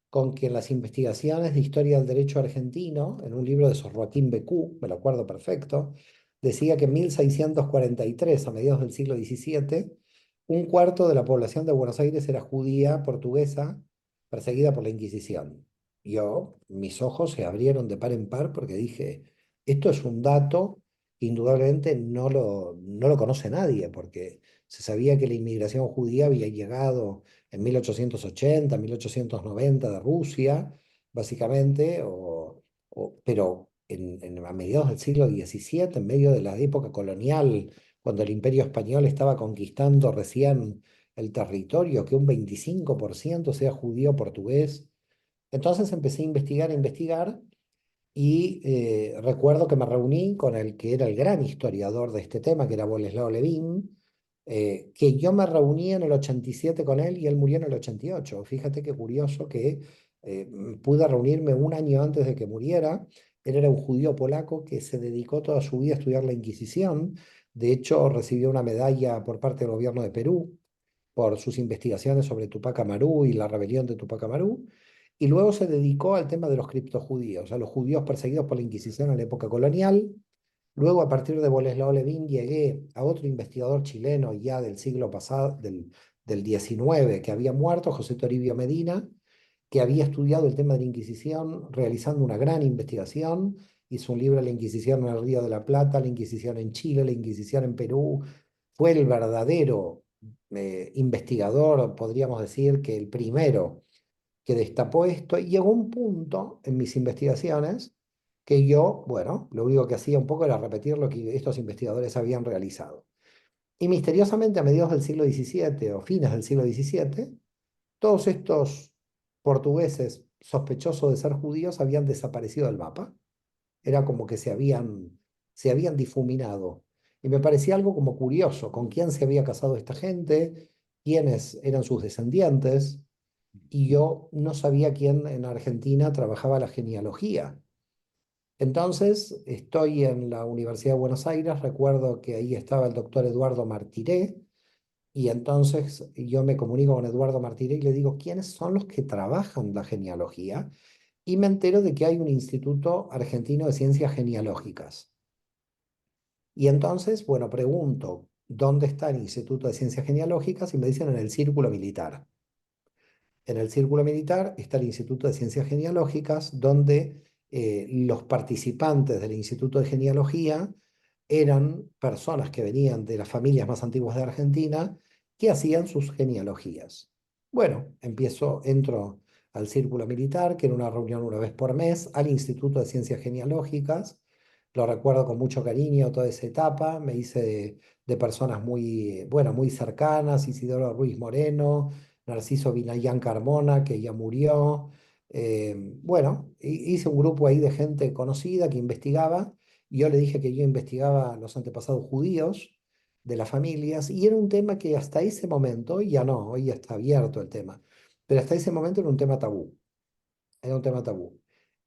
con que en las investigaciones de historia del derecho argentino, en un libro de Joaquín Becú, me lo acuerdo perfecto, decía que en 1643, a mediados del siglo XVII, un cuarto de la población de Buenos Aires era judía portuguesa perseguida por la Inquisición. Mis ojos se abrieron de par en par porque dije, esto es un dato que indudablemente no lo conoce nadie, porque se sabía que la inmigración judía había llegado en 1880, 1890 de Rusia, básicamente, pero a mediados del siglo XVII, en medio de la época colonial, cuando el Imperio Español estaba conquistando recién el territorio, que un 25% sea judío portugués. Entonces empecé a investigar, y recuerdo que me reuní con el que era el gran historiador de este tema, que era Boleslao Levín, que yo me reuní en el 87 con él y él murió en el 88. Fíjate qué curioso que pude reunirme un año antes de que muriera. Él era un judío polaco que se dedicó toda su vida a estudiar la Inquisición. De hecho, recibió una medalla por parte del gobierno de Perú por sus investigaciones sobre Tupac Amaru y la rebelión de Tupac Amaru, y luego se dedicó al tema de los criptojudíos, a los judíos perseguidos por la Inquisición en la época colonial. Luego, a partir de Boleslao Levín, llegué a otro investigador chileno ya del siglo pasado, del 19, que había muerto, José Toribio Medina, que había estudiado el tema de la Inquisición, realizando una gran investigación. Hizo un libro, La Inquisición en el Río de la Plata, la Inquisición en Chile, la Inquisición en Perú. Fue el verdadero investigador, podríamos decir que el primero que destapó esto, y llegó un punto en mis investigaciones que yo, bueno, lo único que hacía un poco era repetir lo que estos investigadores habían realizado. Y misteriosamente a mediados del siglo XVII o fines del siglo XVII, todos estos portugueses sospechosos de ser judíos habían desaparecido del mapa. Era como que se habían difuminado. Y me parecía algo como curioso, con quién se había casado esta gente, quiénes eran sus descendientes, y yo no sabía quién en Argentina trabajaba la genealogía. Entonces, estoy en la Universidad de Buenos Aires, recuerdo que ahí estaba el doctor Eduardo Martiré, y entonces yo me comunico con Eduardo Martiré y le digo, ¿quiénes son los que trabajan la genealogía? Y me entero de que hay un Instituto Argentino de Ciencias Genealógicas. Y entonces, bueno, pregunto, ¿dónde está el Instituto de Ciencias Genealógicas? Y me dicen en el Círculo Militar. En el Círculo Militar está el Instituto de Ciencias Genealógicas, donde los participantes del Instituto de Genealogía eran personas que venían de las familias más antiguas de Argentina, que hacían sus genealogías. Bueno, entro al Círculo Militar, que era una reunión una vez por mes, al Instituto de Ciencias Genealógicas. Lo recuerdo con mucho cariño toda esa etapa. Me hice de personas muy, bueno, muy cercanas: Isidoro Ruiz Moreno, Narciso Vinayán Carmona, que ya murió. Bueno, hice un grupo ahí de gente conocida que investigaba, y yo le dije que yo investigaba los antepasados judíos de las familias, y era un tema que hasta ese momento, hoy ya no, hoy ya está abierto el tema, pero hasta ese momento era un tema tabú, era un tema tabú.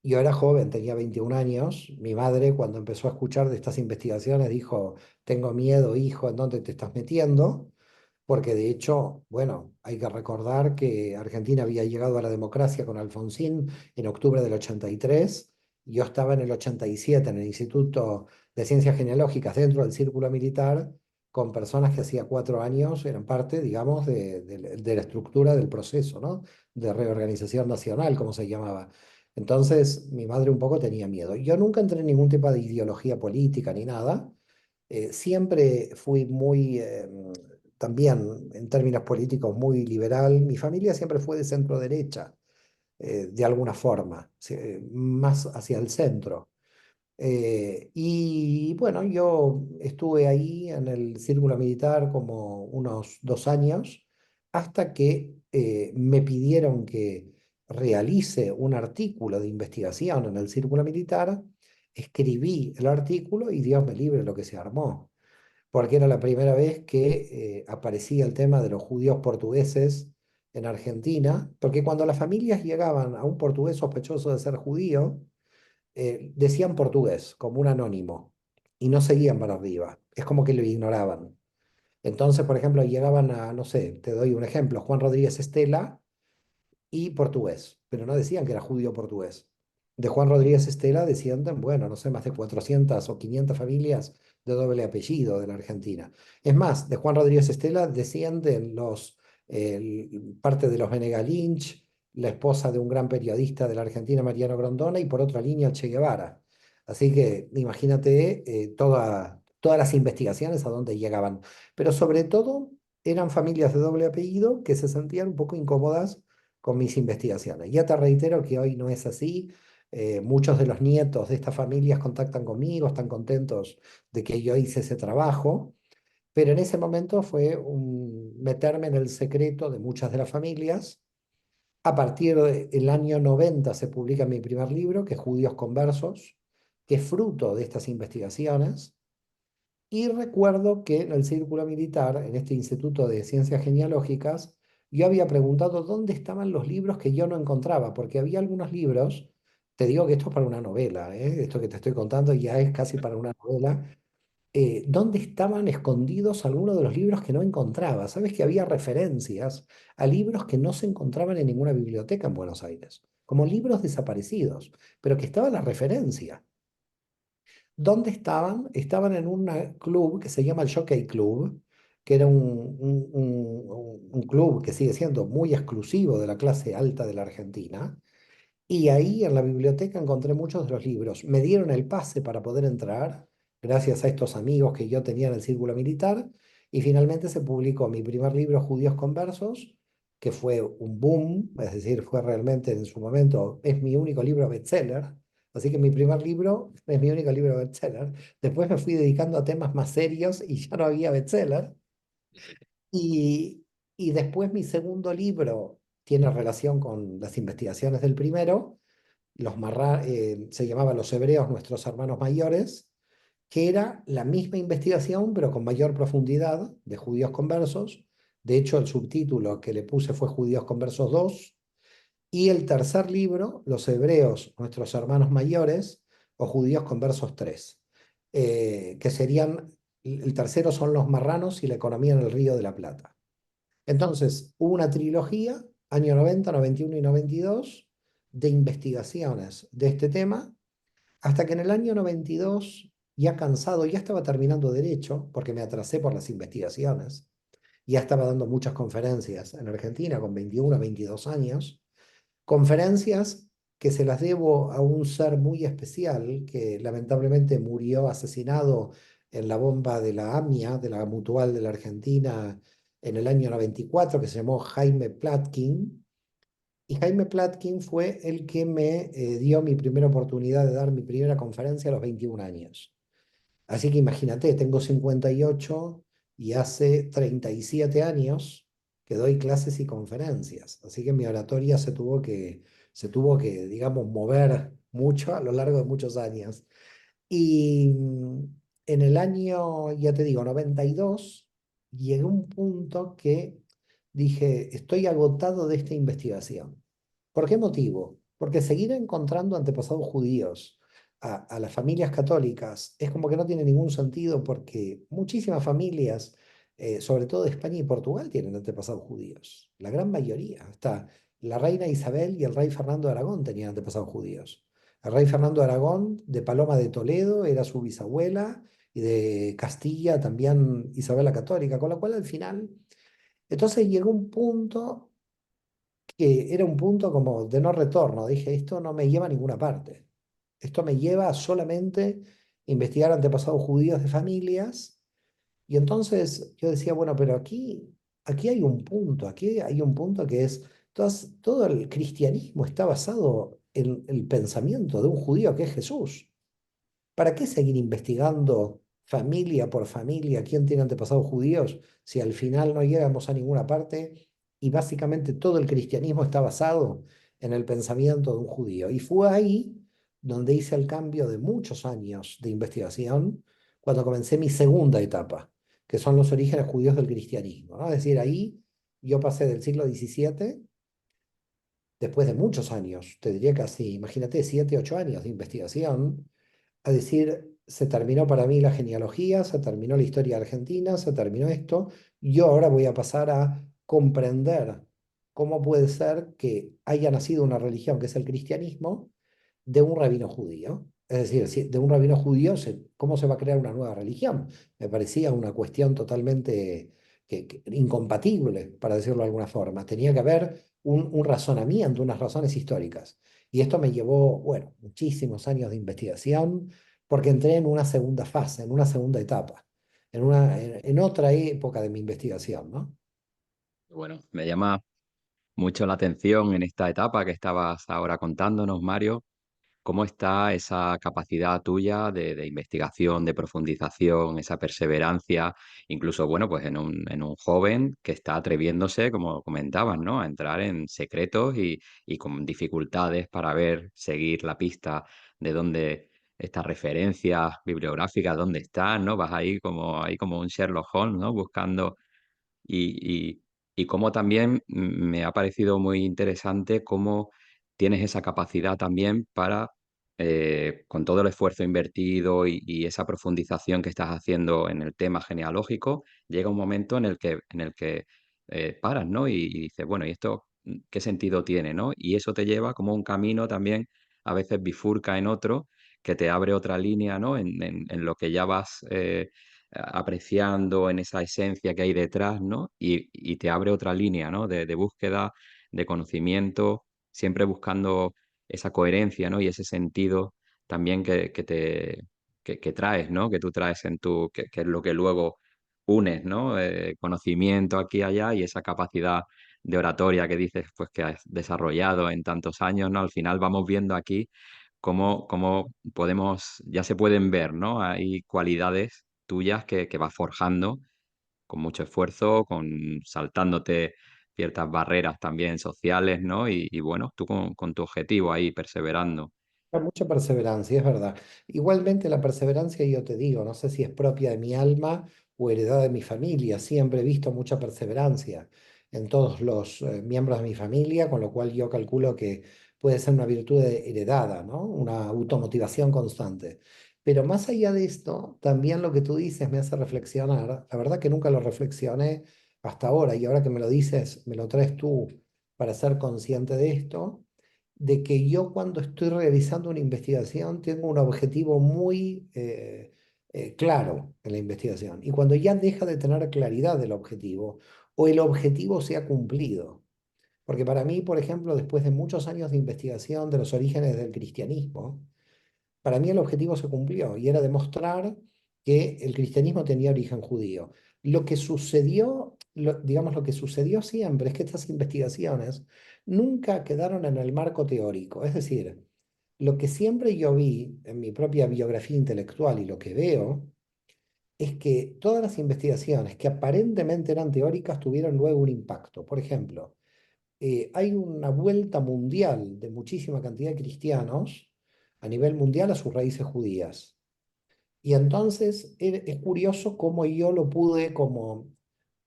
Yo era joven, tenía 21 años. Mi madre, cuando empezó a escuchar de estas investigaciones, dijo, tengo miedo, hijo, ¿en dónde te estás metiendo? Porque de hecho, bueno, hay que recordar que Argentina había llegado a la democracia con Alfonsín en octubre del 83. Yo estaba en el 87 en el Instituto de Ciencias Genealógicas dentro del Círculo Militar, con personas que hacía 4 años eran parte, digamos, de la estructura del proceso, ¿no? De reorganización nacional, como se llamaba. Entonces, mi madre un poco tenía miedo. Yo nunca entré en ningún tipo de ideología política ni nada. Siempre fui muy, también en términos políticos, muy liberal. Mi familia siempre fue de centro derecha, de alguna forma, más hacia el centro. Y bueno, yo estuve ahí en el círculo militar como unos 2 años, hasta que me pidieron que realice un artículo de investigación en el círculo militar. Escribí el artículo y Dios me libre lo que se armó, porque era la primera vez que aparecía el tema de los judíos portugueses en Argentina, porque cuando las familias llegaban a un portugués sospechoso de ser judío, decían portugués como un anónimo y no seguían para arriba, es como que lo ignoraban. Entonces, por ejemplo, llegaban a, no sé, te doy un ejemplo, Juan Rodríguez Estela y portugués, pero no decían que era judío portugués. De Juan Rodríguez Estela descienden, bueno, no sé, más de 400 o 500 familias de doble apellido de la Argentina. Es más, de Juan Rodríguez Estela descienden parte de los Venega Lynch, la esposa de un gran periodista de la Argentina, Mariano Grondona, y por otra línea, el Che Guevara. Así que imagínate todas las investigaciones a dónde llegaban. Pero sobre todo eran familias de doble apellido que se sentían un poco incómodas con mis investigaciones. Ya te reitero que hoy no es así. Muchos de los nietos de estas familias contactan conmigo, están contentos de que yo hice ese trabajo, pero en ese momento fue meterme en el secreto de muchas de las familias. A partir del año 90 se publica mi primer libro, que es Judíos Conversos, que es fruto de estas investigaciones. Y recuerdo que en el círculo militar, en este Instituto de Ciencias Genealógicas, yo había preguntado dónde estaban los libros que yo no encontraba, porque había algunos libros, te digo que esto es para una novela, esto que te estoy contando ya es casi para una novela, dónde estaban escondidos algunos de los libros que no encontraba. Sabes que había referencias a libros que no se encontraban en ninguna biblioteca en Buenos Aires, como libros desaparecidos, pero que estaba la referencia. ¿Dónde estaban? Estaban en un club que se llama el Jockey Club, que era un club que sigue siendo muy exclusivo de la clase alta de la Argentina. Y ahí en la biblioteca encontré muchos de los libros. Me dieron el pase para poder entrar, gracias a estos amigos que yo tenía en el círculo militar. Y finalmente se publicó mi primer libro, Judíos Conversos, que fue un boom, es decir, fue realmente en su momento, es mi único libro bestseller. Así que mi primer libro es mi único libro bestseller. Después me fui dedicando a temas más serios y ya no había bestseller. Y, y después mi segundo libro tiene relación con las investigaciones del primero. Se llamaba Los Hebreos, nuestros hermanos mayores, que era la misma investigación, pero con mayor profundidad, de judíos conversos. De hecho, el subtítulo que le puse fue Judíos Conversos 2. Y el tercer libro, Los Hebreos, nuestros hermanos mayores, o Judíos Conversos 3, que serían, el tercero son los marranos y la economía en el Río de la Plata. Entonces, hubo una trilogía, año 90, 91 y 92, de investigaciones de este tema, hasta que en el año 92, ya cansado, ya estaba terminando derecho, porque me atrasé por las investigaciones, ya estaba dando muchas conferencias en Argentina con 21, 22 años, conferencias que se las debo a un ser muy especial que lamentablemente murió asesinado en la bomba de la AMIA, de la Mutual de la Argentina, en el año 94, que se llamó Jaime Platkin. Y Jaime Platkin fue el que me dio mi primera oportunidad de dar mi primera conferencia a los 21 años. Así que imagínate, tengo 58 y hace 37 años que doy clases y conferencias. Así que mi oratoria se tuvo que, digamos, mover mucho a lo largo de muchos años. Y en el año, ya te digo, 92, llegué a un punto que dije, estoy agotado de esta investigación. ¿Por qué motivo? Porque seguir encontrando antepasados judíos a las familias católicas es como que no tiene ningún sentido porque muchísimas familias, sobre todo de España y Portugal, tienen antepasados judíos. La gran mayoría. Hasta la reina Isabel y el rey Fernando de Aragón tenían antepasados judíos. El rey Fernando de Aragón, de Paloma de Toledo, era su bisabuela, y de Castilla también Isabel la Católica, con lo cual al final, entonces llegó un punto que era un punto como de no retorno. Dije, esto no me lleva a ninguna parte. Esto me lleva a solamente investigar antepasados judíos de familias. Y entonces yo decía, bueno, pero aquí hay un punto, aquí hay un punto que es, todo el cristianismo está basado en el pensamiento de un judío que es Jesús. ¿Para qué seguir investigando familia por familia quién tiene antepasados judíos si al final no llegamos a ninguna parte y básicamente todo el cristianismo está basado en el pensamiento de un judío? Y fue ahí donde hice el cambio de muchos años de investigación cuando comencé mi segunda etapa, que son los orígenes judíos del cristianismo, ¿no? Es decir, ahí yo pasé del siglo XVII, después de muchos años, te diría casi, imagínate, 7, 8 años de investigación, a decir, se terminó para mí la genealogía, se terminó la historia argentina, se terminó esto, yo ahora voy a pasar a comprender cómo puede ser que haya nacido una religión que es el cristianismo de un rabino judío. Es decir, de un rabino judío, ¿cómo se va a crear una nueva religión? Me parecía una cuestión totalmente incompatible, para decirlo de alguna forma. Tenía que haber un razonamiento, unas razones históricas. Y esto me llevó, bueno, muchísimos años de investigación, porque entré en una segunda fase, en una segunda etapa, en otra época de mi investigación, ¿no? Bueno, me llama mucho la atención en esta etapa que estabas ahora contándonos, Mario. ¿Cómo está esa capacidad tuya de investigación, de profundización, esa perseverancia, incluso, bueno, pues en un joven que está atreviéndose, como comentabas, ¿no? A entrar en secretos y con dificultades para ver, seguir la pista de dónde estas referencias bibliográficas, dónde están, ¿no? Vas ahí como un Sherlock Holmes, ¿no? Buscando y cómo también me ha parecido muy interesante cómo tienes esa capacidad también para, con todo el esfuerzo invertido y esa profundización que estás haciendo en el tema genealógico, llega un momento en el que paras, ¿no? Y dices, bueno, ¿y esto qué sentido tiene, ¿no? Y eso te lleva como un camino también, a veces bifurca en otro, que te abre otra línea, ¿no? En lo que ya vas apreciando en esa esencia que hay detrás, ¿no? Y te abre otra línea, ¿no? De búsqueda, de conocimiento, siempre buscando esa coherencia, ¿no? Y ese sentido también que traes, ¿no? Que tú traes que es lo que luego unes, ¿no? Conocimiento aquí y allá y esa capacidad de oratoria que dices, pues que has desarrollado en tantos años, ¿no? Al final vamos viendo aquí cómo podemos, ya se pueden ver, ¿no? Hay cualidades tuyas que vas forjando con mucho esfuerzo, saltándote ciertas barreras también sociales, ¿no? Y bueno, tú con tu objetivo ahí, perseverando. Hay mucha perseverancia, es verdad. Igualmente la perseverancia, yo te digo, no sé si es propia de mi alma o heredada de mi familia. Siempre he visto mucha perseverancia en todos los miembros de mi familia, con lo cual yo calculo que puede ser una virtud heredada, ¿no? Una automotivación constante. Pero más allá de esto, también lo que tú dices me hace reflexionar. La verdad que nunca lo reflexioné hasta ahora, y ahora que me lo dices, me lo traes tú para ser consciente de esto, de que yo cuando estoy realizando una investigación tengo un objetivo muy claro en la investigación. Y cuando ya deja de tener claridad del objetivo o el objetivo se ha cumplido, porque para mí, por ejemplo, después de muchos años de investigación de los orígenes del cristianismo, para mí el objetivo se cumplió y era demostrar que el cristianismo tenía origen judío. Lo que sucedió, digamos, lo que sucedió siempre es que estas investigaciones nunca quedaron en el marco teórico. Es decir, lo que siempre yo vi en mi propia biografía intelectual y lo que veo es que todas las investigaciones que aparentemente eran teóricas tuvieron luego un impacto. Por ejemplo, hay una vuelta mundial de muchísima cantidad de cristianos a nivel mundial a sus raíces judías. Y entonces es curioso cómo yo lo pude como,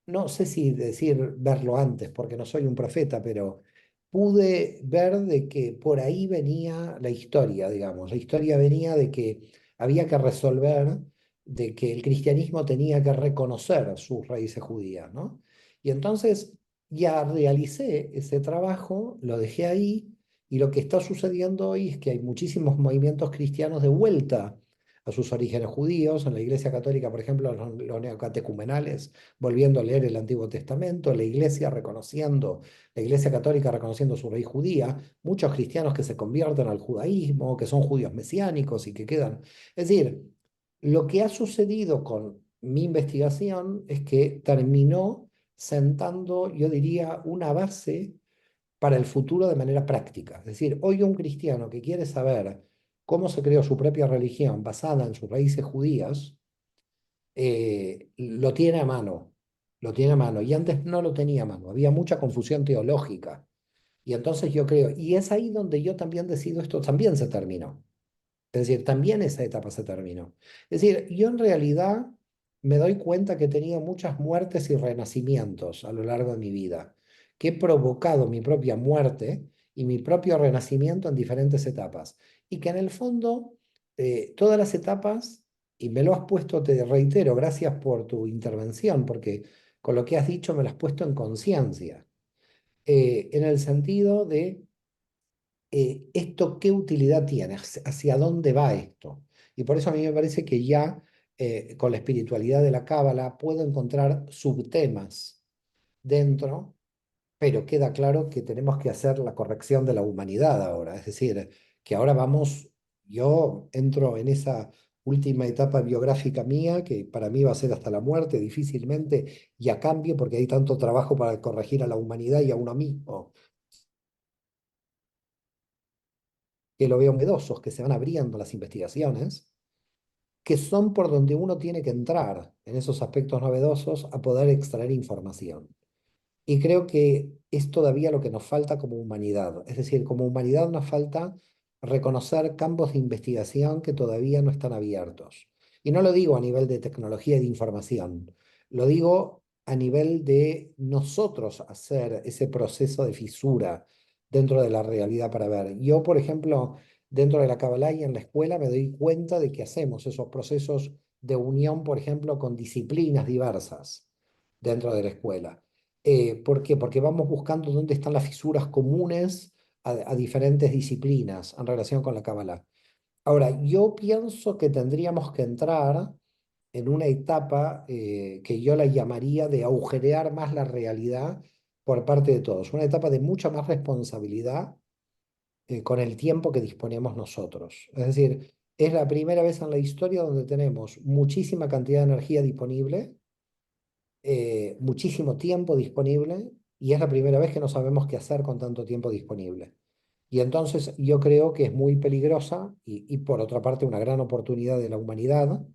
no sé si decir verlo antes, porque no soy un profeta, pero pude ver de que por ahí venía la historia, digamos. La historia venía de que había que resolver, de que el cristianismo tenía que reconocer sus raíces judías, ¿no? Y entonces ya realicé ese trabajo, lo dejé ahí, y lo que está sucediendo hoy es que hay muchísimos movimientos cristianos de vuelta a sus orígenes judíos, en la Iglesia Católica, por ejemplo, los neocatecumenales, volviendo a leer el Antiguo Testamento, la Iglesia Católica reconociendo su raíz judía, muchos cristianos que se convierten al judaísmo, que son judíos mesiánicos y que quedan. Es decir, lo que ha sucedido con mi investigación es que terminó sentando, yo diría, una base para el futuro de manera práctica. Es decir, hoy un cristiano que quiere saber cómo se creó su propia religión basada en sus raíces judías, lo tiene a mano, lo tiene a mano. Y antes no lo tenía a mano, había mucha confusión teológica. Y entonces yo creo, y es ahí donde yo también decido, esto también se terminó. Es decir, también esa etapa se terminó. Es decir, yo en realidad me doy cuenta que he tenido muchas muertes y renacimientos a lo largo de mi vida, que he provocado mi propia muerte y mi propio renacimiento en diferentes etapas. Y que en el fondo, todas las etapas, y me lo has puesto, te reitero, gracias por tu intervención, porque con lo que has dicho me lo has puesto en conciencia, en el sentido de esto qué utilidad tiene, hacia dónde va esto. Y por eso a mí me parece que ya con la espiritualidad de la Cábala puedo encontrar subtemas dentro, pero queda claro que tenemos que hacer la corrección de la humanidad ahora. Es decir, que ahora vamos, yo entro en esa última etapa biográfica mía, que para mí va a ser hasta la muerte, difícilmente ya cambie, porque hay tanto trabajo para corregir a la humanidad y a uno mismo, que lo veo novedosos, que se van abriendo las investigaciones, que son por donde uno tiene que entrar en esos aspectos novedosos a poder extraer información. Y creo que es todavía lo que nos falta como humanidad. Es decir, como humanidad nos falta reconocer campos de investigación que todavía no están abiertos. Y no lo digo a nivel de tecnología y de información, lo digo a nivel de nosotros hacer ese proceso de fisura dentro de la realidad para ver. Yo, por ejemplo, dentro de la Kabbalah y en la escuela me doy cuenta de que hacemos esos procesos de unión, por ejemplo, con disciplinas diversas dentro de la escuela. ¿Por qué? Porque vamos buscando dónde están las fisuras comunes a diferentes disciplinas en relación con la Cábala. Ahora, yo pienso que tendríamos que entrar en una etapa que yo la llamaría de agujerear más la realidad por parte de todos, una etapa de mucha más responsabilidad con el tiempo que disponemos nosotros. Es decir, es la primera vez en la historia donde tenemos muchísima cantidad de energía disponible, muchísimo tiempo disponible, y es la primera vez que no sabemos qué hacer con tanto tiempo disponible. Y entonces yo creo que es muy peligrosa y por otra parte una gran oportunidad de la humanidad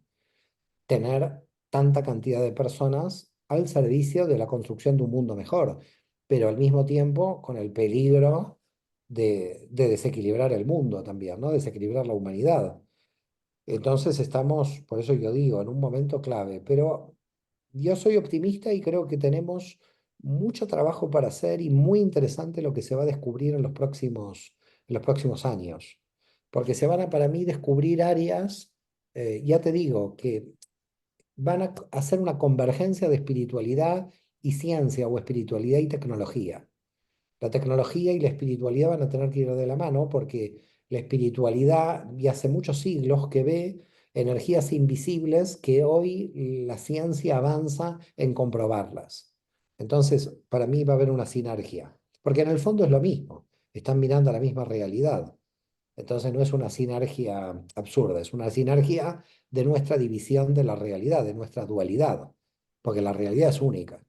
tener tanta cantidad de personas al servicio de la construcción de un mundo mejor, pero al mismo tiempo con el peligro de desequilibrar el mundo también, ¿no? Desequilibrar la humanidad. Entonces estamos, por eso yo digo, en un momento clave, pero yo soy optimista y creo que tenemos mucho trabajo para hacer y muy interesante lo que se va a descubrir en los próximos años, porque se van a, para mí, descubrir áreas, ya te digo, que van a hacer una convergencia de espiritualidad y ciencia o espiritualidad y tecnología. La tecnología y la espiritualidad van a tener que ir de la mano porque la espiritualidad ya hace muchos siglos que ve energías invisibles que hoy la ciencia avanza en comprobarlas. Entonces, para mí va a haber una sinergia, porque en el fondo es lo mismo, están mirando a la misma realidad. Entonces no es una sinergia absurda, es una sinergia de nuestra división de la realidad, de nuestra dualidad, porque la realidad es única.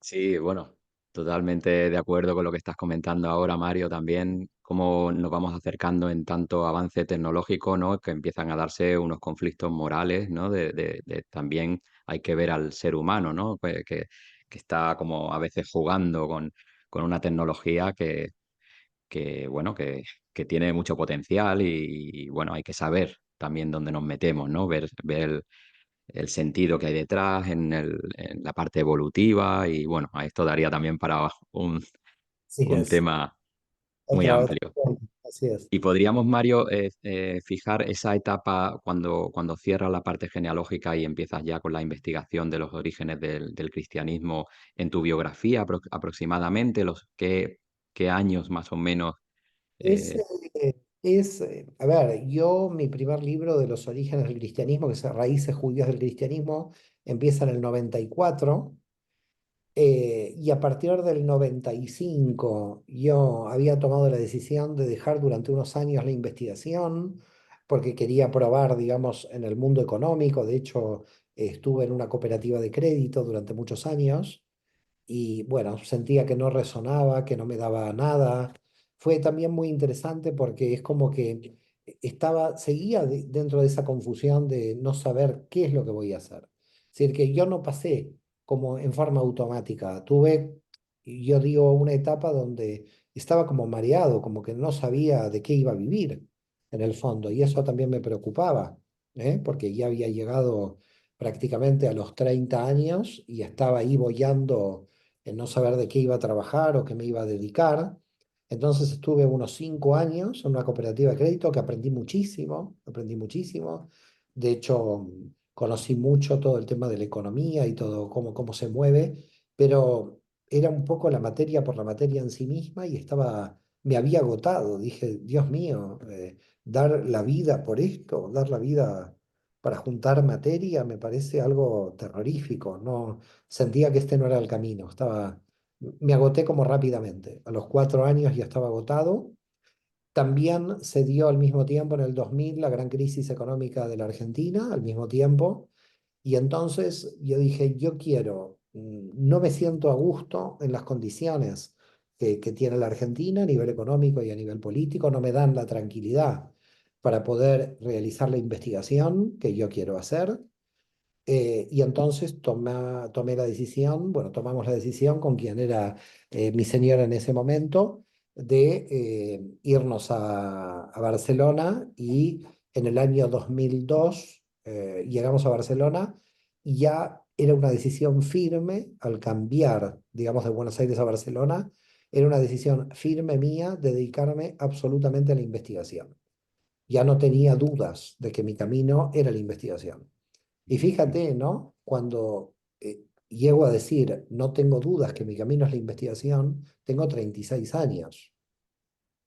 Sí, bueno, totalmente de acuerdo con lo que estás comentando ahora, Mario, también cómo nos vamos acercando en tanto avance tecnológico, ¿no? Que empiezan a darse unos conflictos morales, ¿no? También hay que ver al ser humano, ¿no? Pues que está como a veces jugando con una tecnología bueno, que tiene mucho potencial y, bueno, hay que saber también dónde nos metemos, ¿no? Ver el sentido que hay detrás, en la parte evolutiva y bueno, a esto daría también para Así un es. tema muy Otra amplio. forma, así es. Y podríamos, Mario, fijar esa etapa cuando cierras la parte genealógica y empiezas ya con la investigación de los orígenes del cristianismo en tu biografía aproximadamente, qué años más o menos. Es, eh, a ver, yo mi primer libro de los orígenes del cristianismo, que es Raíces Judías del Cristianismo, empieza en el 94. Y a partir del 95 yo había tomado la decisión de dejar durante unos años la investigación porque quería probar, digamos, en el mundo económico. De hecho, estuve en una cooperativa de crédito durante muchos años y bueno, sentía que no resonaba, que no me daba nada. Fue también muy interesante porque es como que seguía dentro de esa confusión de no saber qué es lo que voy a hacer. Es decir, que yo no pasé como en forma automática. Tuve, yo digo, una etapa donde estaba como mareado, como que no sabía de qué iba a vivir en el fondo. Y eso también me preocupaba, porque ya había llegado prácticamente a los 30 años y estaba ahí boyando en no saber de qué iba a trabajar o qué me iba a dedicar. Entonces estuve unos 5 años en una cooperativa de crédito que aprendí muchísimo, aprendí muchísimo. De hecho, conocí mucho todo el tema de la economía y todo cómo se mueve, pero era un poco la materia por la materia en sí misma y me había agotado. Dije, Dios mío, dar la vida por esto, dar la vida para juntar materia me parece algo terrorífico. No, sentía que este no era el camino. Me agoté como rápidamente. A los 4 años ya estaba agotado. También se dio al mismo tiempo en el 2000 la gran crisis económica de la Argentina, al mismo tiempo. Y entonces yo dije, no me siento a gusto en las condiciones que tiene la Argentina a nivel económico y a nivel político, no me dan la tranquilidad para poder realizar la investigación que yo quiero hacer. Y entonces tomé la decisión, bueno, tomamos la decisión con quien era mi señora en ese momento, de irnos a Barcelona y en el año 2002 llegamos a Barcelona y ya era una decisión firme al cambiar, digamos, de Buenos Aires a Barcelona, era una decisión firme mía de dedicarme absolutamente a la investigación. Ya no tenía dudas de que mi camino era la investigación. Y fíjate, ¿no? Cuando llego a decir, no tengo dudas que mi camino es la investigación, tengo 36 años.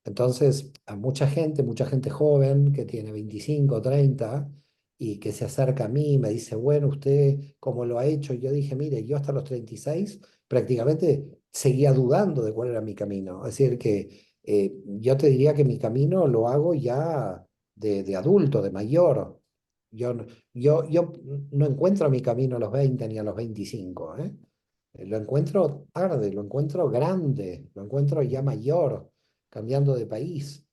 Entonces, a mucha gente joven que tiene 25, 30 y que se acerca a mí y me dice, bueno, ¿usted cómo lo ha hecho? Y yo dije, mire, yo hasta los 36 prácticamente seguía dudando de cuál era mi camino. Es decir, que yo te diría que mi camino lo hago ya de adulto, de mayor. Yo, no- yo no encuentro mi camino a los 20 ni a los 25, ¿eh? Lo encuentro tarde, lo encuentro grande, lo encuentro ya mayor, cambiando de país.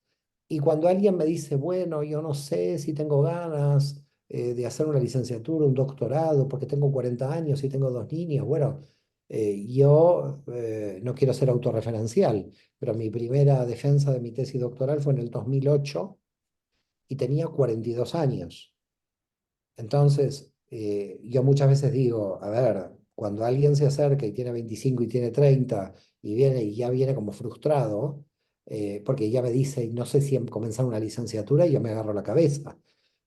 Y cuando alguien me dice, bueno, yo no sé si tengo ganas de hacer una licenciatura, un doctorado, porque tengo 40 años y tengo dos niños, bueno, yo no quiero ser autorreferencial, pero mi primera defensa de mi tesis doctoral fue en el 2008 y tenía 42 años. Entonces, yo muchas veces digo, a ver, cuando alguien se acerca y tiene 25 y tiene 30 y viene y ya viene como frustrado, porque ya me dice, no sé si comenzar una licenciatura, y yo me agarro la cabeza.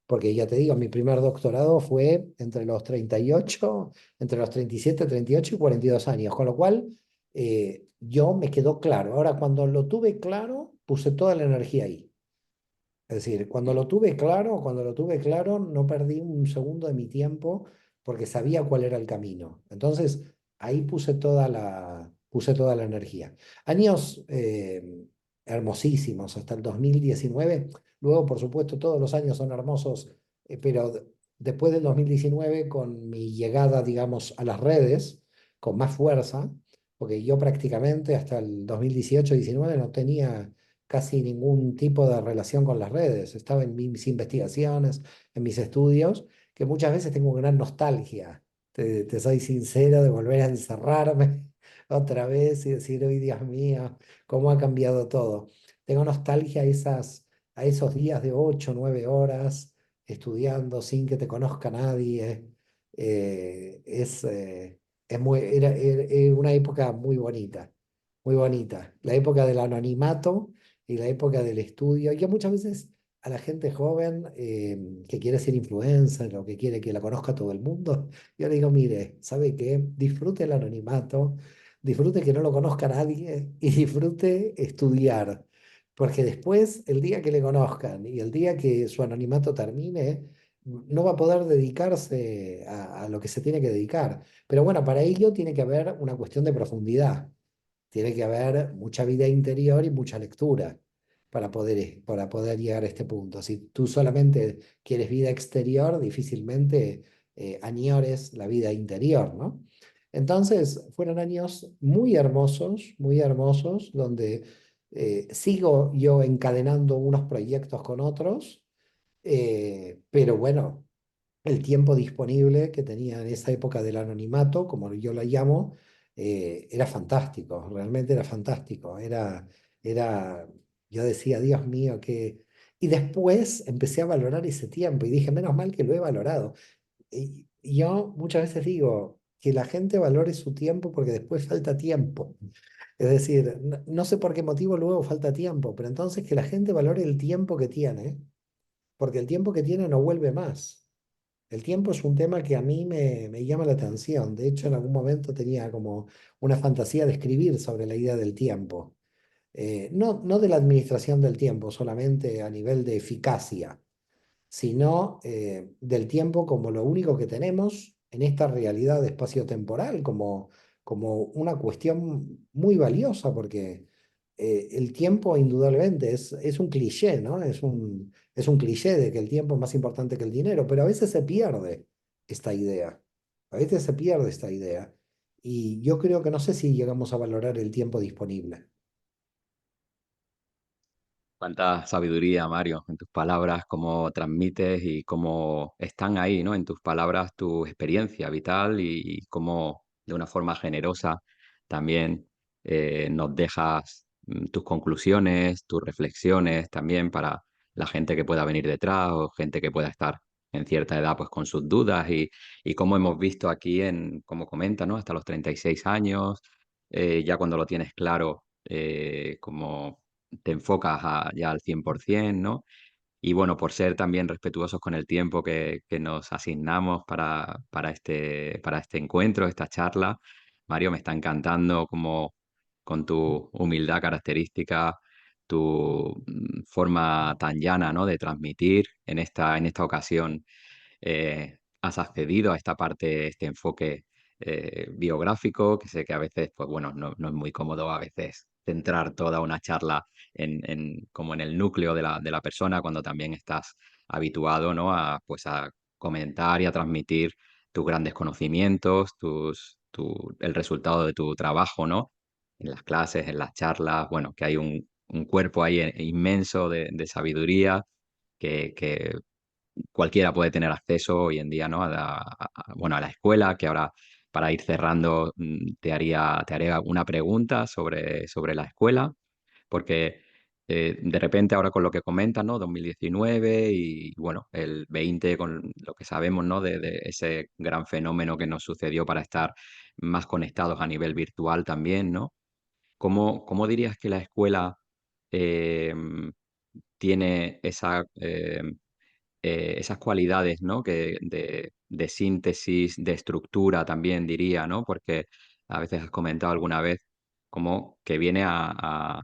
Porque ya te digo, mi primer doctorado fue entre los 38, entre los 37, 38 y 42 años, con lo cual yo me quedó claro. Ahora, cuando lo tuve claro, puse toda la energía ahí. Es decir, cuando lo tuve claro, no perdí un segundo de mi tiempo porque sabía cuál era el camino. Entonces, ahí puse toda la energía. Años hermosísimos hasta el 2019. Luego, por supuesto, todos los años son hermosos, pero después del 2019, con mi llegada, digamos, a las redes, con más fuerza, porque yo prácticamente hasta el 2018-19 no tenía casi ningún tipo de relación con las redes. Estaba en mis investigaciones, en mis estudios, que muchas veces tengo gran nostalgia. Te soy sincero de volver a encerrarme otra vez y decir, hoy Dios mío, cómo ha cambiado todo. Tengo nostalgia a esos días de 8 9 horas estudiando sin que te conozca nadie, Es, era una época muy bonita, muy bonita. La época del anonimato y la época del estudio. Yo muchas veces a la gente joven que quiere ser influencer o que quiere que la conozca todo el mundo, yo le digo, mire, ¿sabe qué? Disfrute el anonimato, disfrute que no lo conozca nadie y disfrute estudiar. Porque después, el día que le conozcan y el día que su anonimato termine, no va a poder dedicarse a lo que se tiene que dedicar. Pero bueno, para ello tiene que haber una cuestión de profundidad, tiene que haber mucha vida interior y mucha lectura para poder llegar a este punto. Si tú solamente quieres vida exterior, difícilmente añores la vida interior, ¿no? Entonces, fueron años muy hermosos, donde sigo yo encadenando unos proyectos con otros, pero bueno, el tiempo disponible que tenía en esa época del anonimato, como yo la llamo, era fantástico, realmente era fantástico. Era, yo decía, Dios mío, que... Y después empecé a valorar ese tiempo y dije, menos mal que lo he valorado. Y yo muchas veces digo que la gente valore su tiempo porque después falta tiempo. Es decir, no sé por qué motivo luego falta tiempo, pero entonces que la gente valore el tiempo que tiene, porque el tiempo que tiene no vuelve más. El tiempo es un tema que a mí me llama la atención. De hecho, en algún momento tenía como una fantasía de escribir sobre la idea del tiempo. No de la administración del tiempo, solamente a nivel de eficacia, sino del tiempo como lo único que tenemos en esta realidad espacio-temporal, como una cuestión muy valiosa, porque el tiempo indudablemente es un cliché, ¿no? Es un cliché de que el tiempo es más importante que el dinero, pero a veces se pierde esta idea, a veces se pierde esta idea. Y yo creo que no sé si llegamos a valorar el tiempo disponible. Cuánta sabiduría, Mario, en tus palabras, cómo transmites y cómo están ahí, ¿no? En tus palabras tu experiencia vital y cómo de una forma generosa también nos dejas tus conclusiones, tus reflexiones también para la gente que pueda venir detrás o gente que pueda estar en cierta edad pues con sus dudas y como hemos visto aquí en, como comenta, ¿no? Hasta los 36 años, ya cuando lo tienes claro, como te enfocas ya al 100%, ¿no? Y bueno, por ser también respetuosos con el tiempo que nos asignamos para este encuentro, esta charla, Mario, me está encantando como con tu humildad característica, tu forma tan llana, ¿no? De transmitir en esta ocasión. Has accedido a esta parte, este enfoque biográfico, que sé que a veces, pues bueno, no es muy cómodo a veces centrar toda una charla como en el núcleo de la persona cuando también estás habituado, ¿no? A, pues a comentar y a transmitir tus grandes conocimientos, el resultado de tu trabajo, ¿no? En las clases, en las charlas, bueno, que hay un cuerpo ahí inmenso de sabiduría que cualquiera puede tener acceso hoy en día, ¿no? Bueno, a la escuela, que ahora para ir cerrando te haría una pregunta sobre la escuela, porque de repente ahora con lo que comentas, ¿no? 2019 y bueno, el 20 con lo que sabemos, ¿no? De ese gran fenómeno que nos sucedió para estar más conectados a nivel virtual también, ¿no? ¿Cómo dirías que la escuela eh, tiene esas cualidades, ¿no? De síntesis, de estructura también diría, ¿no? Porque a veces has comentado alguna vez como que viene a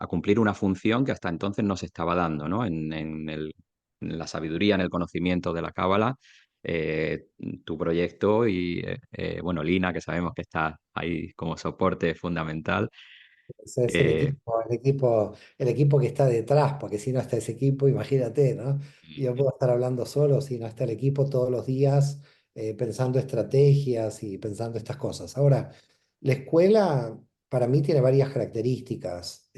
cumplir una función que hasta entonces no se estaba dando, ¿no? En la sabiduría, en el conocimiento de la Cábala, eh, tu proyecto y, bueno, Lina, que sabemos que está ahí como soporte fundamental. Ese es eh, el equipo que está detrás, porque si no está ese equipo, imagínate, ¿no? Yo puedo estar hablando solo si no está el equipo todos los días pensando estrategias y pensando estas cosas. Ahora, la escuela para mí tiene varias características.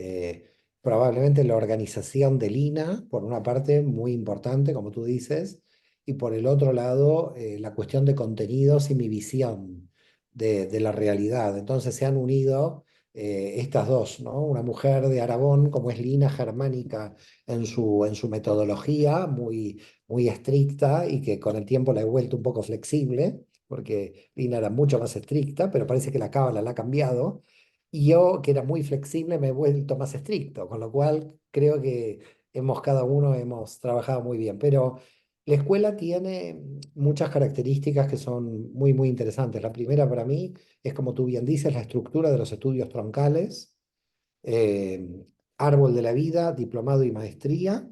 Probablemente la organización de Lina, por una parte, muy importante, como tú dices, y por el otro lado, la cuestión de contenidos y mi visión de la realidad. Entonces se han unido estas dos, ¿no? Una mujer de Aragón, como es Lina Germánica en su metodología, muy estricta y que con el tiempo la he vuelto un poco flexible. porque Lina era mucho más estricta, pero parece que la cábala la ha cambiado. Y yo, que era muy flexible, me he vuelto más estricto, con lo cual creo que cada uno hemos trabajado muy bien. Pero la escuela tiene muchas características que son muy, muy interesantes. La primera para mí es, como tú bien dices, la estructura de los estudios troncales, eh, árbol de la vida, diplomado y maestría,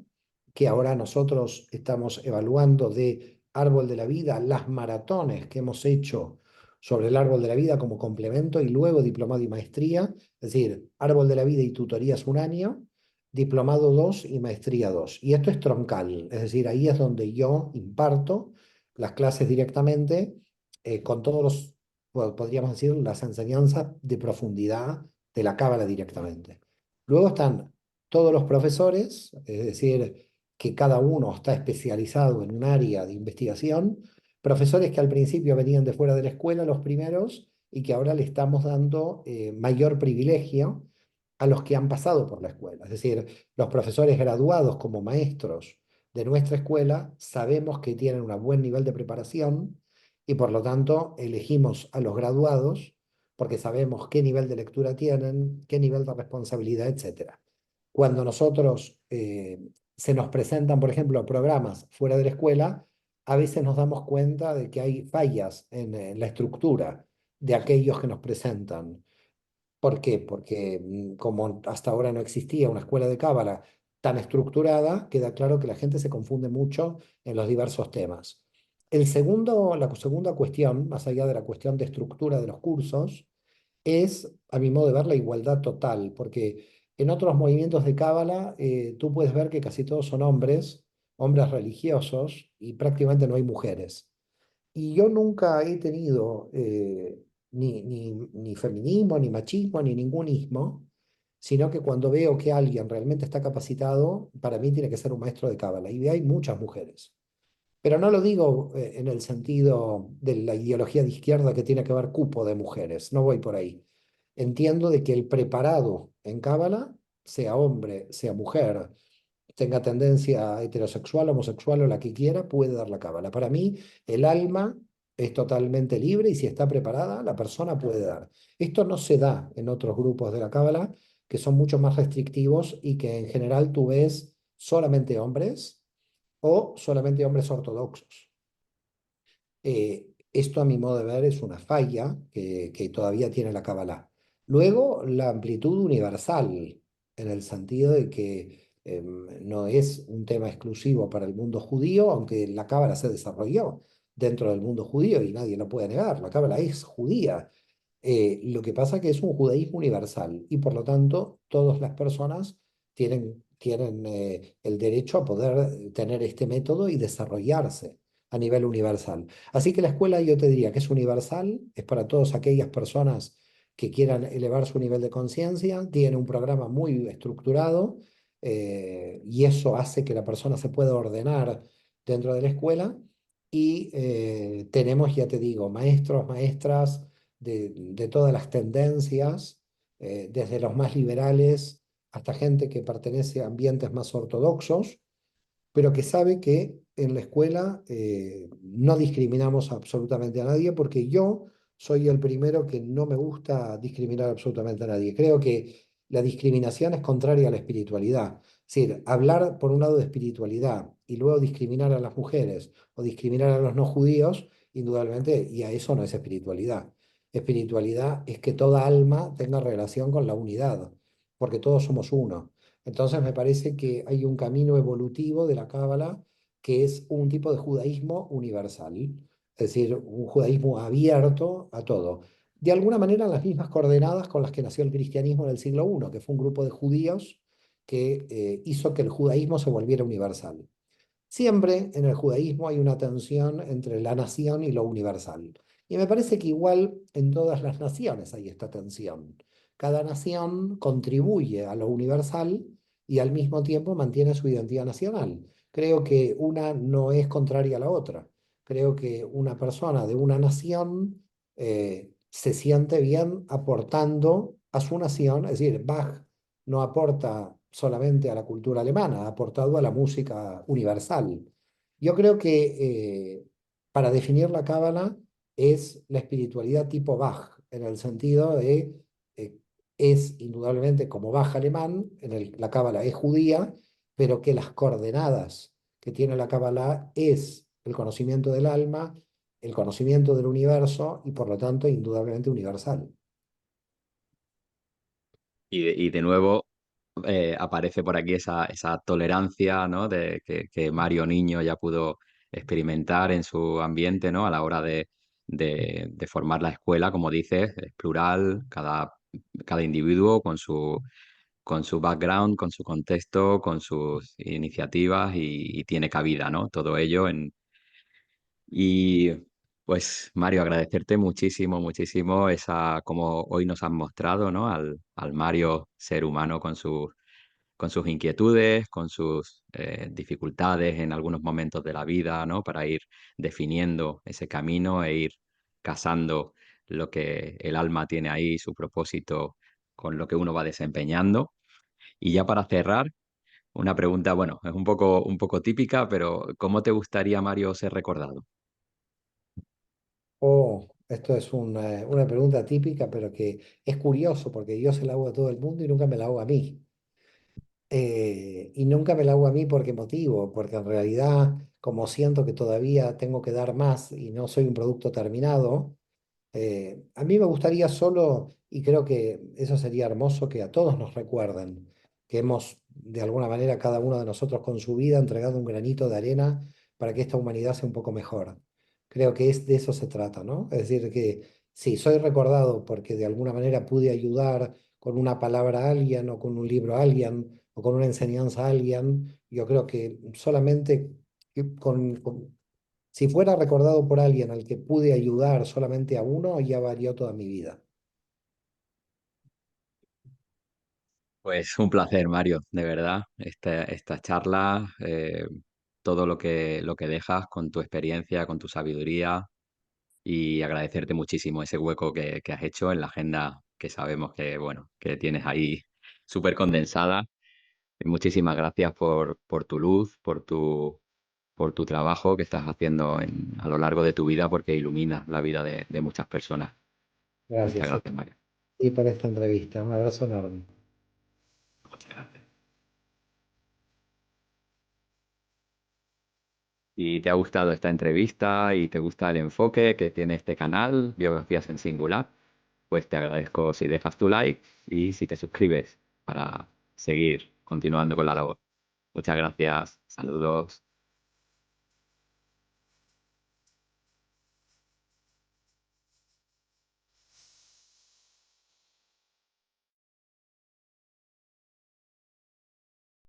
que ahora nosotros estamos evaluando de árbol de la vida las maratones que hemos hecho sobre el árbol de la vida como complemento y luego diplomado y maestría, es decir, árbol de la vida y tutorías un año, diplomado 2 y maestría 2. Y esto es troncal, es decir, ahí es donde yo imparto las clases directamente con todos los, podríamos decir, las enseñanzas de profundidad de la cábala directamente. Luego están todos los profesores, es decir, que cada uno está especializado en un área de investigación, profesores que al principio venían de fuera de la escuela, los primeros, y que ahora le estamos dando mayor privilegio a los que han pasado por la escuela. Es decir, los profesores graduados como maestros de nuestra escuela sabemos que tienen un buen nivel de preparación y por lo tanto elegimos a los graduados porque sabemos qué nivel de lectura tienen, qué nivel de responsabilidad, etcétera. Cuando nosotros se nos presentan, por ejemplo, programas fuera de la escuela, a veces nos damos cuenta de que hay fallas en la estructura de aquellos que nos presentan. ¿Por qué? Porque como hasta ahora no existía una escuela de cábala tan estructurada, queda claro que la gente se confunde mucho en los diversos temas. La segunda cuestión, más allá de la cuestión de estructura de los cursos, es, a mi modo de ver, la igualdad total, porque en otros movimientos de cábala tú puedes ver que casi todos son hombres, hombres religiosos, y prácticamente no hay mujeres. Y yo nunca he tenido ni feminismo, ni machismo, ni ningún ismo, sino que cuando veo que alguien realmente está capacitado, para mí tiene que ser un maestro de cábala. Y hay muchas mujeres. Pero no lo digo en el sentido de la ideología de izquierda que tiene que haber cupo de mujeres, no voy por ahí. Entiendo de que el preparado en cábala, sea hombre, sea mujer, tenga tendencia heterosexual, homosexual o la que quiera, puede dar la cábala. Para mí, el alma es totalmente libre y si está preparada, la persona puede dar. Esto no se da en otros grupos de la cábala que son mucho más restrictivos y que en general tú ves solamente hombres o solamente hombres ortodoxos. Esto, a mi modo de ver, es una falla que todavía tiene la Kabbalah. Luego, la amplitud universal, en el sentido de que no es un tema exclusivo para el mundo judío, aunque la Cábala se desarrolló dentro del mundo judío y nadie lo puede negar. La Cábala es judía. Lo que pasa es que es un judaísmo universal y por lo tanto todas las personas tienen el derecho a poder tener este método y desarrollarse a nivel universal. Así que la escuela yo te diría que es universal, es para todas aquellas personas que quieran elevar su nivel de conciencia, tiene un programa muy estructurado y eso hace que la persona se pueda ordenar dentro de la escuela y tenemos, ya te digo, maestros, maestras de todas las tendencias, desde los más liberales hasta gente que pertenece a ambientes más ortodoxos pero que sabe que en la escuela no discriminamos absolutamente a nadie, porque yo soy el primero que no me gusta discriminar absolutamente a nadie. Creo que la discriminación es contraria a la espiritualidad. Es decir, hablar por un lado de espiritualidad y luego discriminar a las mujeres o discriminar a los no judíos, indudablemente, y a eso no es espiritualidad. Espiritualidad es que toda alma tenga relación con la unidad, porque todos somos uno. Entonces me parece que hay un camino evolutivo de la Cábala que es un tipo de judaísmo universal, es decir, un judaísmo abierto a todo. De alguna manera las mismas coordenadas con las que nació el cristianismo en el siglo I, que fue un grupo de judíos que hizo que el judaísmo se volviera universal. Siempre en el judaísmo hay una tensión entre la nación y lo universal. Y me parece que igual en todas las naciones hay esta tensión. Cada nación contribuye a lo universal y al mismo tiempo mantiene su identidad nacional. Creo que una no es contraria a la otra. Creo que una persona de una nación se siente bien aportando a su nación, es decir, Bach no aporta solamente a la cultura alemana, ha aportado a la música universal. Yo creo que para definir la cábala es la espiritualidad tipo Bach, en el sentido de, eh, es indudablemente como Bach alemán, la Cábala es judía, pero que las coordenadas que tiene la Cábala es el conocimiento del alma, el conocimiento del universo y por lo tanto indudablemente universal. Y de nuevo aparece por aquí esa tolerancia, ¿no? Que Mario niño ya pudo experimentar en su ambiente, ¿no? A la hora de formar la escuela, como dices, es plural, cada individuo con su background, con su contexto, con sus iniciativas y tiene cabida, ¿no? Todo ello y pues Mario, agradecerte muchísimo, muchísimo esa, como hoy nos has mostrado, ¿no? Al Mario ser humano con sus inquietudes, con sus dificultades en algunos momentos de la vida, ¿no? Para ir definiendo ese camino e ir casando lo que el alma tiene ahí, su propósito, con lo que uno va desempeñando. Y ya para cerrar, una pregunta, bueno, es un poco típica, pero ¿cómo te gustaría, Mario, ser recordado? Oh, esto es una pregunta típica, pero que es curioso porque yo se la hago a todo el mundo y nunca me la hago a mí. Y nunca me la hago a mí porque motivo, porque en realidad, como siento que todavía tengo que dar más y no soy un producto terminado, a mí me gustaría solo, y creo que eso sería hermoso, que a todos nos recuerden que hemos, de alguna manera, cada uno de nosotros con su vida entregado un granito de arena para que esta humanidad sea un poco mejor. Creo que de eso se trata, ¿no? Es decir, que si soy recordado porque de alguna manera pude ayudar con una palabra a alguien o con un libro a alguien o con una enseñanza a alguien, yo creo que solamente si fuera recordado por alguien al que pude ayudar solamente a uno, ya valió toda mi vida. Pues un placer, Mario, de verdad. Esta charla, todo lo que dejas con tu experiencia, con tu sabiduría y agradecerte muchísimo ese hueco que has hecho en la agenda que sabemos que, bueno, que tienes ahí súper condensada. Y muchísimas gracias por tu luz, por tu trabajo que estás haciendo a lo largo de tu vida porque iluminas la vida de muchas personas. Muchas Gracias gracias, Mario. y por esta entrevista. Un abrazo enorme. Muchas gracias. Si te ha gustado esta entrevista y te gusta el enfoque que tiene este canal, Biografías en Singular, pues te agradezco si dejas tu like y si te suscribes para seguir continuando con la labor. Muchas gracias. Saludos.